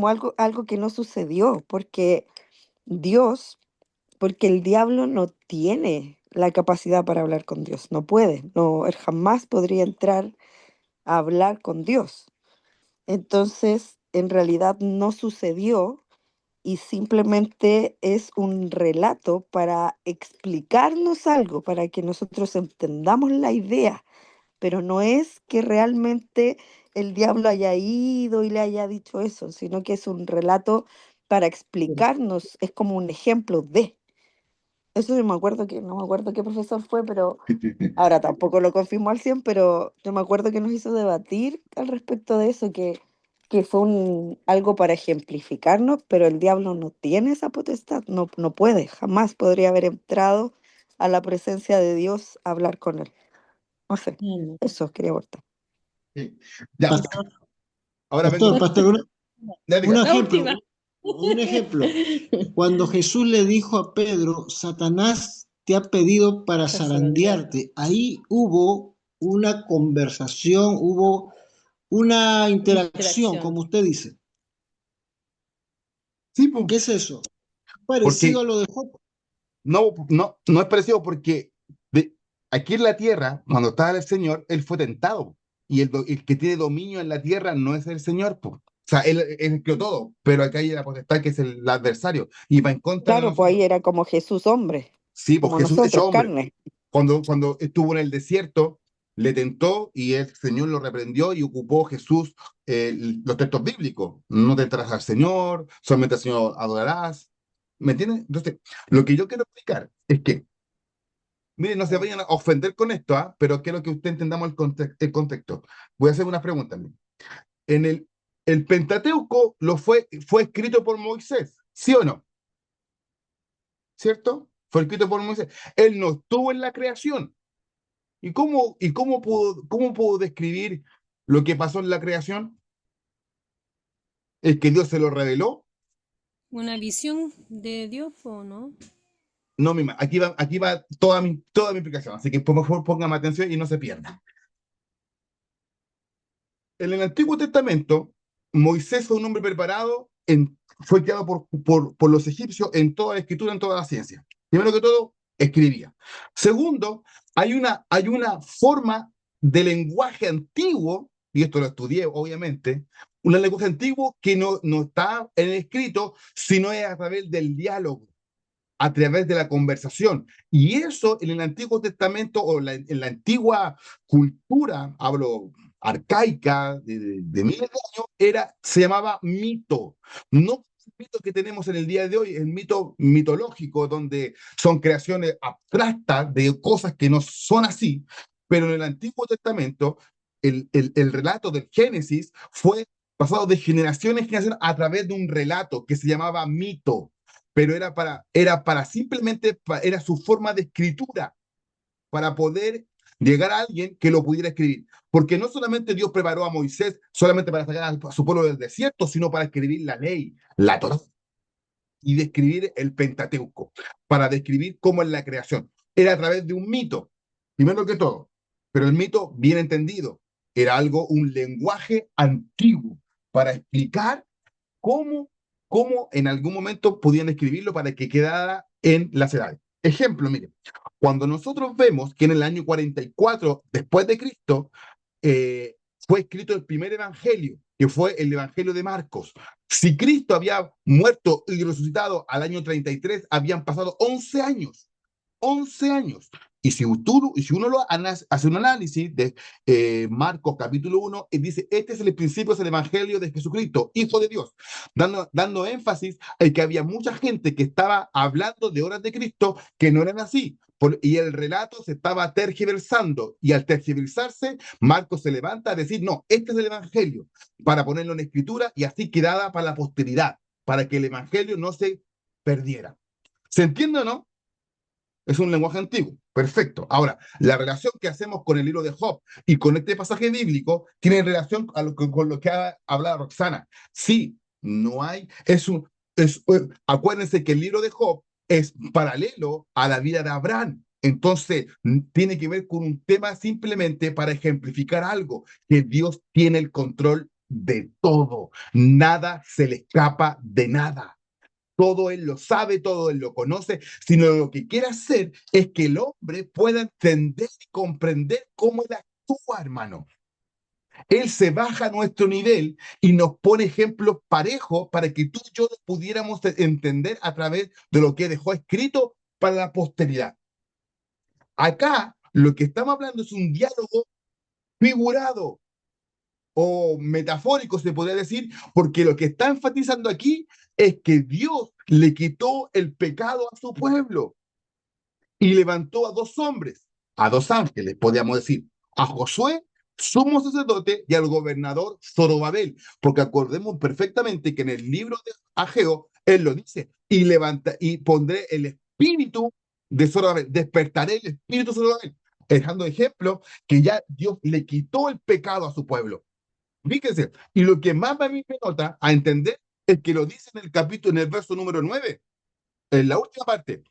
algo que no sucedió, Dios, porque el diablo no tiene la capacidad para hablar con Dios, no puede, no, él jamás podría entrar a hablar con Dios. Entonces, en realidad no sucedió y simplemente es un relato para explicarnos algo, para que nosotros entendamos la idea, pero no es que realmente el diablo haya ido y le haya dicho eso, sino que es un relato para explicarnos, es como un ejemplo de. Eso yo me acuerdo no me acuerdo qué profesor fue, pero ahora tampoco lo confirmo al 100, pero yo me acuerdo que nos hizo debatir al respecto de eso, que fue algo para ejemplificarnos, pero el diablo no tiene esa potestad, no puede, jamás podría haber entrado a la presencia de Dios a hablar con él. No sé, eso quería aportar. Sí. Ya, Pastor, ahora vengo. pastor, Ya, un diga. La ejemplo, última. un ejemplo. Cuando Jesús le dijo a Pedro, Satanás te ha pedido para zarandearte, ahí hubo una conversación, hubo una interacción, Interacción. como usted dice. Sí, pues, ¿Qué es eso? Parecido porque a lo de Job. no es parecido porque aquí en la tierra, cuando estaba el Señor, él fue tentado. Y el que tiene dominio en la tierra no es el Señor, pues. O sea, él creó todo, pero acá hay la potestad que es el adversario y va en contra de Claro, pues ahí nosotros. era como Jesús hombre, Sí, pues como Jesús hecho nosotros, hombre. carne. Cuando estuvo en el desierto, le tentó y el Señor lo reprendió y ocupó Jesús los textos bíblicos. No tentarás al Señor, solamente al Señor adorarás. ¿Me entiendes? Entonces, lo que yo quiero explicar es que, miren, no se vayan a ofender con esto, ¿ah? Pero quiero que usted entendamos el contexto. Voy a hacer una pregunta. En el Pentateuco fue escrito por Moisés, ¿sí o no? ¿Cierto? Fue escrito por Moisés. Él no estuvo en la creación. ¿Y cómo pudo describir lo que pasó en la creación? ¿Es que Dios se lo reveló? ¿Una visión de Dios o no? No, aquí va toda mi explicación, así que por favor póngame atención y no se pierda. En el Antiguo Testamento, Moisés fue un hombre preparado, fue creado por los egipcios en toda la escritura, en toda la ciencia. Primero que todo, escribía. Segundo, hay una forma de lenguaje antiguo, y esto lo estudié obviamente, un lenguaje antiguo que no está en el escrito, sino es a través del diálogo, a través de la conversación. Y eso en el Antiguo Testamento o en la antigua cultura, hablo arcaica, de miles de años, se llamaba mito. No el mito que tenemos en el día de hoy, el mito mitológico, donde son creaciones abstractas de cosas que no son así, pero en el Antiguo Testamento, el relato del Génesis fue pasado de generación en generación a través de un relato que se llamaba mito, pero era para simplemente, era su forma de escritura, para poder llegar a alguien que lo pudiera escribir. Porque no solamente Dios preparó a Moisés solamente para sacar a su pueblo del desierto, sino para escribir la ley, la Torá, y describir el Pentateuco, para describir cómo es la creación. Era a través de un mito, primero que todo, pero el mito, bien entendido, era un lenguaje antiguo para explicar cómo en algún momento podían escribirlo para que quedara en las edades. Ejemplo, mire, cuando nosotros vemos que en el año 44 después de Cristo eh, fue escrito el primer evangelio, que fue el evangelio de Marcos. Si Cristo había muerto y resucitado al año 33, habían pasado 11 años. 11 años. Y si uno hace un análisis de Marcos capítulo 1, y dice, este es el principio del Evangelio de Jesucristo, Hijo de Dios, dando énfasis en que había mucha gente que estaba hablando de horas de Cristo que no eran así. Y el relato se estaba tergiversando, y al tergiversarse, Marcos se levanta a decir, no, este es el Evangelio, para ponerlo en escritura y así quedaba para la posteridad, para que el Evangelio no se perdiera. ¿Se entiende o no? Es un lenguaje antiguo. Perfecto. Ahora, la relación que hacemos con el libro de Job y con este pasaje bíblico tiene relación con lo que ha hablado Roxana. Sí, no hay. Acuérdense que el libro de Job es paralelo a la vida de Abraham. Entonces, tiene que ver con un tema simplemente para ejemplificar algo, que Dios tiene el control de todo. Nada se le escapa de nada. Todo Él lo sabe, todo Él lo conoce, sino lo que quiere hacer es que el hombre pueda entender y comprender cómo Él actúa, hermano. Él se baja a nuestro nivel y nos pone ejemplos parejos para que tú y yo pudiéramos entender a través de lo que dejó escrito para la posteridad. Acá lo que estamos hablando es un diálogo figurado o metafórico, se podría decir, porque lo que está enfatizando aquí es que Dios le quitó el pecado a su pueblo y levantó a dos hombres, a dos ángeles, podríamos decir, a Josué, sumo sacerdote, y al gobernador Zorobabel, porque acordemos perfectamente que en el libro de Ageo, él lo dice, y levanta, y pondré el espíritu de Zorobabel, despertaré el espíritu de Zorobabel, dejando ejemplo que ya Dios le quitó el pecado a su pueblo. Fíjense, y lo que más a mí me nota a entender es que lo dice en el capítulo, en el verso número 9, en la última parte,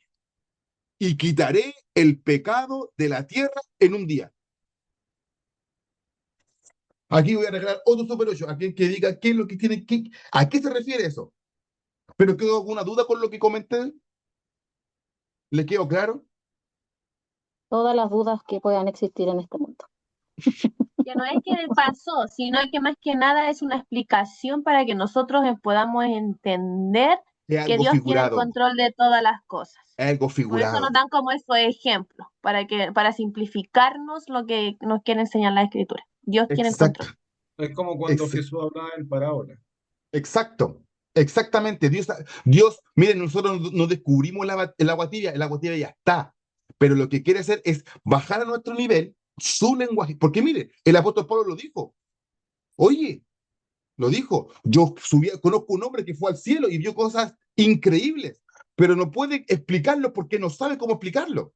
y quitaré el pecado de la tierra en un día. Aquí voy a regalar otro Super 8 a quien que diga qué es lo que tiene, a qué se refiere eso. Pero ¿quedó alguna duda con lo que comenté? ¿Le quedó claro? Todas las dudas que puedan existir en este mundo. Que no es que pasó, sino que más que nada es una explicación para que nosotros podamos entender Es que algo Dios tiene el figurado, control de todas las cosas. es algo Por eso nos figurado. dan como esos ejemplos, para simplificarnos lo que nos quiere enseñar la Escritura. Dios tiene el Exacto, control. Es como cuando ex- Jesús hablaba en parábola. exacto, exactamente. Dios, miren, nosotros no descubrimos el agua tibia ya está. Pero lo que quiere hacer es bajar a nuestro nivel su lenguaje. Porque mire, el apóstol Pablo lo dijo. Oye, lo dijo. Yo conozco un hombre que fue al cielo y vio cosas increíbles, pero no puede explicarlo porque no sabe cómo explicarlo.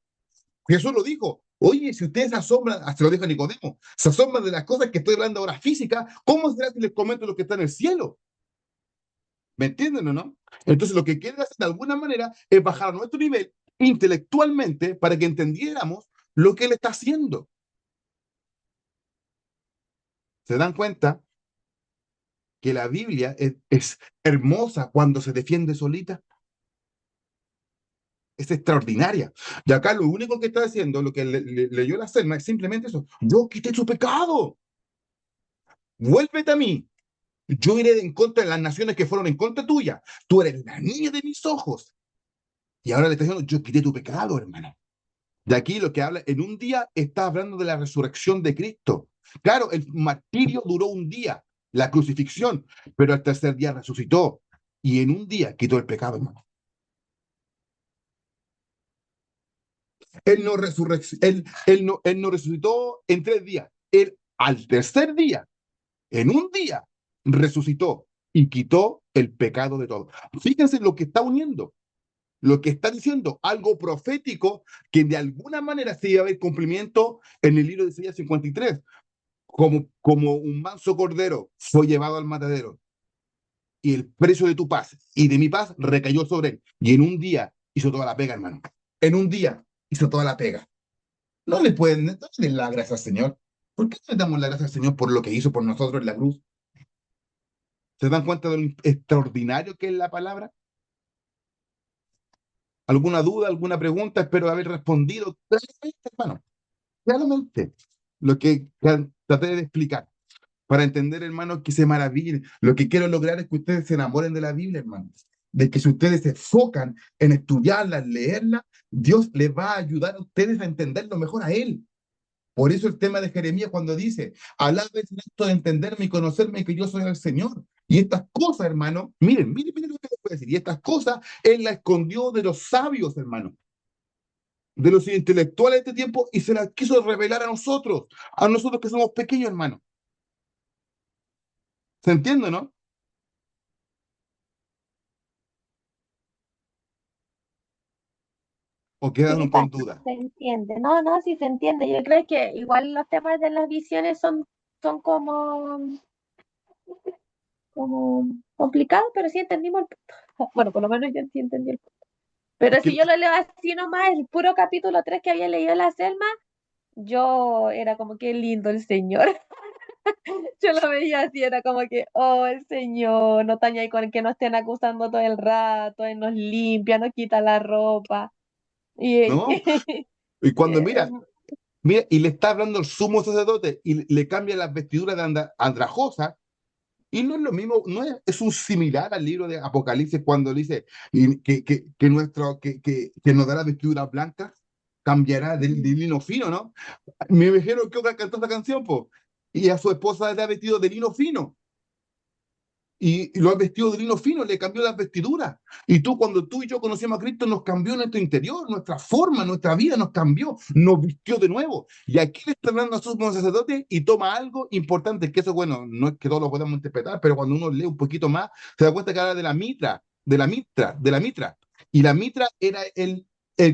Jesús lo dijo. Oye, si ustedes se asombran, se lo dijo a Nicodemo, se asombran de las cosas que estoy hablando ahora física, ¿cómo será si les comento lo que está en el cielo? ¿Me entienden o no? Entonces lo que quieren hacer de alguna manera es bajar a nuestro nivel intelectualmente para que entendiéramos lo que él está haciendo. ¿Se dan cuenta que la Biblia es hermosa cuando se defiende solita? Es extraordinaria. Y acá lo único que está haciendo, lo que leyó la Selma, es simplemente eso. Yo quité tu pecado. Vuélvete a mí. Yo iré en contra de las naciones que fueron en contra tuya. Tú eres la niña de mis ojos. Y ahora le está diciendo, yo quité tu pecado, hermano. De aquí lo que habla, en un día está hablando de la resurrección de Cristo. Claro, el martirio duró un día, la crucifixión, pero al tercer día resucitó. Y en un día quitó el pecado, hermano. Él no resucitó en 3 días. Él al tercer día, en un día, resucitó y quitó el pecado de todo. Fíjense lo que está uniendo, lo que está diciendo, algo profético que de alguna manera se iba a ver cumplimiento en el libro de Isaías 53. Como un manso cordero fue llevado al matadero y el precio de tu paz y de mi paz recayó sobre él. Y en un día hizo toda la pega, hermano. En un día hizo toda la pega. No le pueden darle la gracia al Señor. ¿Por qué no le damos la gracia al Señor por lo que hizo por nosotros en la cruz? ¿Se dan cuenta de lo extraordinario que es la palabra? ¿Alguna duda, alguna pregunta? Espero haber respondido claramente, hermano. Claramente. Lo que traté de explicar. Para entender, hermano, que se maravillen. Lo que quiero lograr es que ustedes se enamoren de la Biblia, hermano. De que si ustedes se enfocan en estudiarla, en leerla, Dios les va a ayudar a ustedes a entenderlo mejor a Él. Por eso el tema de Jeremías cuando dice, alabes en esto de entenderme y conocerme que yo soy el Señor. Y estas cosas, hermano, miren lo que les voy a decir. Y estas cosas Él las escondió de los sabios, hermano, de los intelectuales de este tiempo y se las quiso revelar a nosotros que somos pequeños, hermano. ¿Se entiende, no? ¿O quedaron Sí, con dudas? se entiende. No, no, sí se entiende. Yo creo que igual los temas de las visiones son como complicados, pero sí entendimos el punto. Bueno, por lo menos yo sí entendí el punto. Pero Es si que, yo lo leo así nomás, el puro capítulo 3 que había leído la Selma, yo era como que lindo el Señor. Yo lo veía así, era como que, oh, el Señor, no está ni ahí con que nos estén acusando todo el rato, Él nos limpia, nos quita la ropa. Y, ¿no? Y cuando eh, mira, y le está hablando el sumo sacerdote y le cambia las vestiduras de andrajosa, y no es lo mismo, no es un similar al libro de Apocalipsis cuando dice que nos dará vestiduras blancas, cambiará de lino fino, ¿no? Me imagino que Oka cantó esa canción, po, y a su esposa le ha vestido de lino fino. Y lo ha vestido de lino fino, le cambió las vestiduras. Y cuando tú y yo conocimos a Cristo, nos cambió nuestro interior, nuestra forma, nuestra vida nos cambió, nos vistió de nuevo. Y aquí le está hablando a sumo sacerdote y toma algo importante, que eso, bueno, no es que todos lo podamos interpretar, pero cuando uno lee un poquito más, se da cuenta que habla de la mitra, de la mitra, de la mitra. Y la mitra era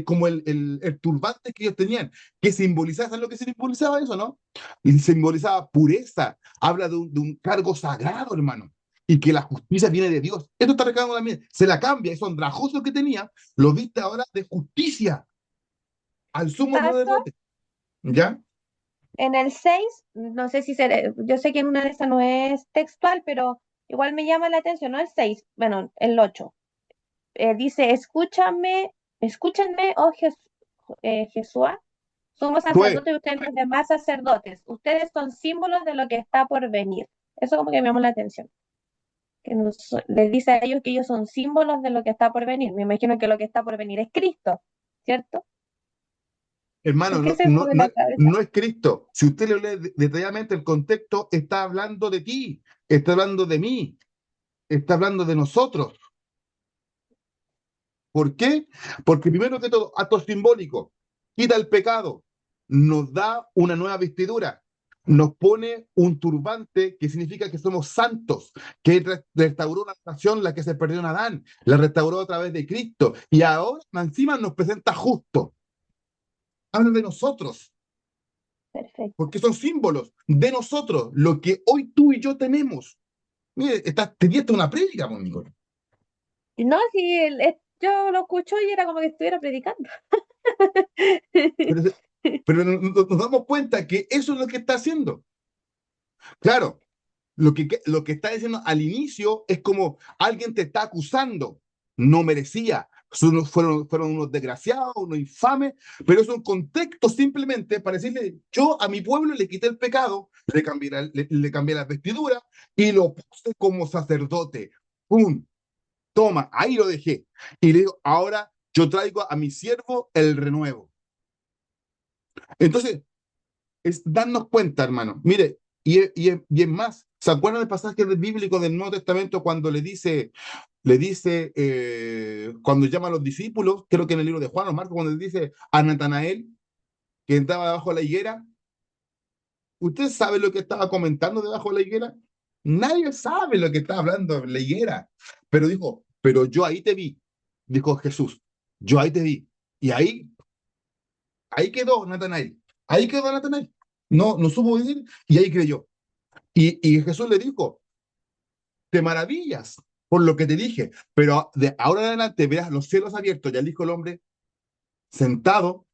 como el turbante que ellos tenían, que simbolizaba, ¿sabes lo que simbolizaba eso, no? Y simbolizaba pureza, habla de un cargo sagrado, hermano, y que la justicia viene de Dios. Esto está recalcando también. Se la cambia, eso andrajoso que tenía, lo viste ahora de justicia al sumo Pastor, sacerdote. ¿Ya? en el 6 no sé si será, yo sé que en una de esas no es textual, pero igual me llama la atención, no el 6 bueno, el 8 dice, escúchenme, oh Jesúa, somos Fue, sacerdotes y ustedes los demás sacerdotes. Ustedes son símbolos de lo que está por venir. Eso como que me llamó la atención. Que les dice a ellos que ellos son símbolos de lo que está por venir. Me imagino que lo que está por venir es Cristo, ¿cierto? hermano, ¿Por qué no, se me no, mueve no, la cabeza? no es Cristo. Si usted lo lee detalladamente, el contexto está hablando de ti, está hablando de mí, está hablando de nosotros. ¿Por qué? Porque primero que todo, acto simbólico, quita el pecado, nos da una nueva vestidura, nos pone un turbante que significa que somos santos, que restauró una nación la que se perdió en Adán, la restauró a través de Cristo, y ahora encima nos presenta justo. Habla de nosotros, Perfecto. porque son símbolos de nosotros, lo que hoy tú y yo tenemos. Mire, te diste una prédica, pues, Nicole. No, si yo lo escucho y era como que estuviera predicando. Pero, pero nos damos cuenta que eso es lo que está haciendo. Claro, lo que está diciendo al inicio es como alguien te está acusando, no merecía, fueron unos desgraciados, unos infames, pero es un contexto simplemente para decirle, yo a mi pueblo le quité el pecado, le cambié las vestiduras y lo puse como sacerdote. ¡Pum! Toma, ahí lo dejé. Y le digo, ahora yo traigo a mi siervo el renuevo. Entonces, es darnos cuenta, hermano. Mire, y es más, ¿se acuerdan del pasaje bíblico del Nuevo Testamento cuando cuando llama a los discípulos, creo que en el libro de Juan o Marcos, cuando le dice a Natanael que estaba debajo de la higuera? ¿Usted sabe lo que estaba comentando debajo de la higuera? Nadie sabe lo que está hablando en la higuera. Pero dijo, pero yo ahí te vi, dijo Jesús, yo ahí te vi. Y ahí quedó Natanael. Ahí quedó Natanael. No supo vivir y ahí creyó. Y Jesús le dijo, te maravillas por lo que te dije, pero de ahora en adelante verás los cielos abiertos y al Hijo del Hombre sentado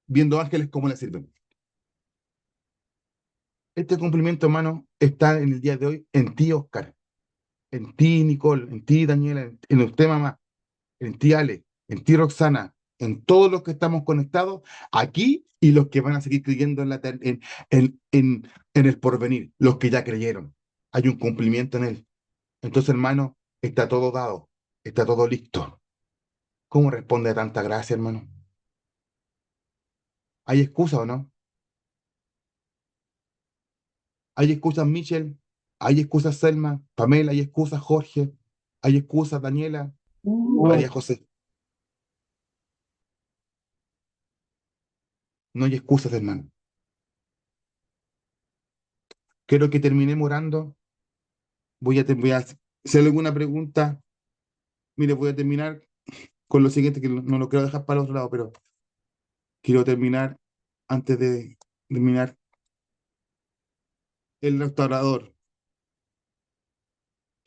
viendo ángeles cómo le sirven. Este cumplimiento, hermano, está en el día de hoy en ti, Oscar, en ti, Nicole, en ti, Daniela, en usted, mamá, en ti, Ale, en ti, Roxana, en todos los que estamos conectados aquí y los que van a seguir creyendo en el porvenir, los que ya creyeron. Hay un cumplimiento en él. Entonces, hermano, está todo dado, está todo listo. ¿Cómo responde a tanta gracia, hermano? ¿Hay excusa o no? ¿Hay excusas, Michelle? ¿Hay excusas, Selma? Pamela, ¿hay excusas, Jorge? ¿Hay excusas, Daniela? María José. No hay excusas, hermano. Quiero que terminemos orando. Voy a hacer alguna pregunta. Mire, voy a terminar con lo siguiente, que no lo quiero dejar para el otro lado, pero quiero terminar antes de terminar. El restaurador.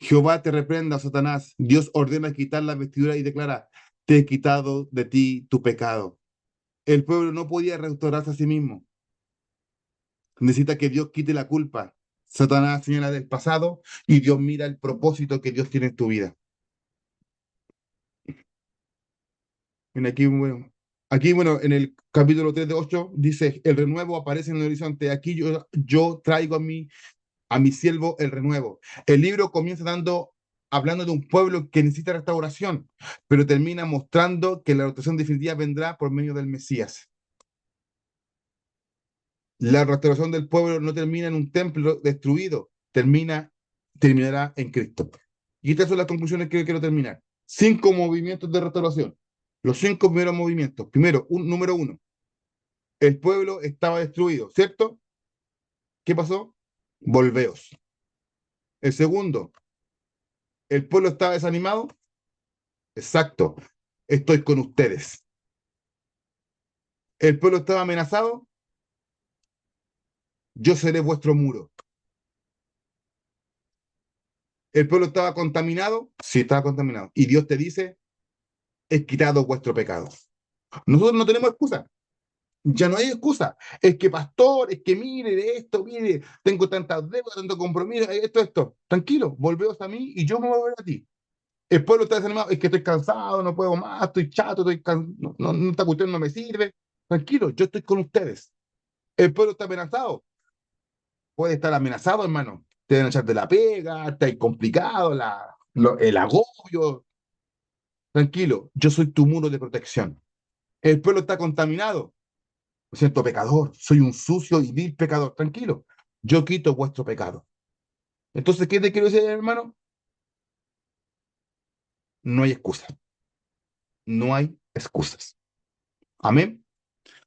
Jehová te reprenda, Satanás. Dios ordena quitar la vestidura y declara, te he quitado de ti tu pecado. El pueblo no podía restaurarse a sí mismo. Necesita que Dios quite la culpa. Satanás señala del pasado y Dios mira el propósito que Dios tiene en tu vida. Aquí, bueno, en el capítulo 3 de 8 dice, el renuevo aparece en el horizonte. Aquí yo traigo a mi siervo el renuevo. El libro comienza hablando de un pueblo que necesita restauración, pero termina mostrando que la restauración definitiva vendrá por medio del Mesías. La restauración del pueblo no termina en un templo destruido, terminará en Cristo. Y estas son las conclusiones que quiero terminar. 5 movimientos de restauración. Los 5 primeros movimientos. Primero, número 1. El pueblo estaba destruido, ¿cierto? ¿Qué pasó? Volveos. El segundo, el pueblo estaba desanimado. Exacto. Estoy con ustedes. El pueblo estaba amenazado. Yo seré vuestro muro. El pueblo estaba contaminado. Sí, estaba contaminado. Y Dios te dice, he quitado vuestro pecado. Nosotros no tenemos excusa. Ya no hay excusa. Es que pastor, es que mire esto, mire, tengo tantas deudas, tanto compromiso, esto. Tranquilo, volveos a mí y yo me voy a volver a ti. El pueblo está desanimado, es que estoy cansado, no puedo más, estoy chato, esta cuestión no me sirve. Tranquilo, yo estoy con ustedes. El pueblo está amenazado. Puede estar amenazado, hermano. Te van a echar de la pega, está complicado, el agobio. Tranquilo, yo soy tu muro de protección. El pueblo está contaminado. Me siento pecador, soy un sucio y vil pecador. Tranquilo, yo quito vuestro pecado. Entonces, ¿qué te quiero decir, hermano? No hay excusa. No hay excusas. Amén.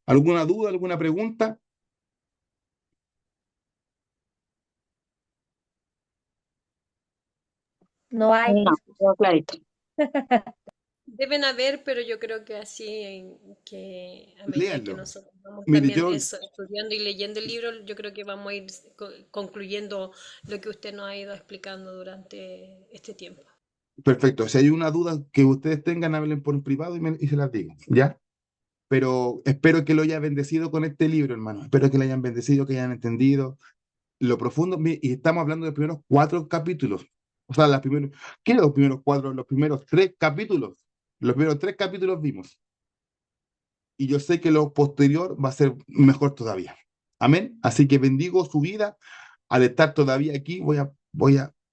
¿Alguna duda, alguna pregunta? No hay No, excusa. quedó clarito. Deben haber, pero yo creo que así, que a medida que Léanlo. nosotros vamos Mire, también yo, eso, estudiando y leyendo el libro, yo creo que vamos a ir concluyendo lo que usted nos ha ido explicando durante este tiempo. perfecto. Si hay una duda que ustedes tengan, hablen por privado y se las digo, ¿ya? Pero espero que lo haya bendecido con este libro, hermano. Espero que lo hayan bendecido, que hayan entendido lo profundo. Y estamos hablando de los primeros 4 capítulos. O sea, ¿qué los primeros 4? Los primeros 3 capítulos. Los primeros 3 capítulos vimos. Y yo sé que lo posterior va a ser mejor todavía. Amén. Así que bendigo su vida. Al estar todavía aquí, voy a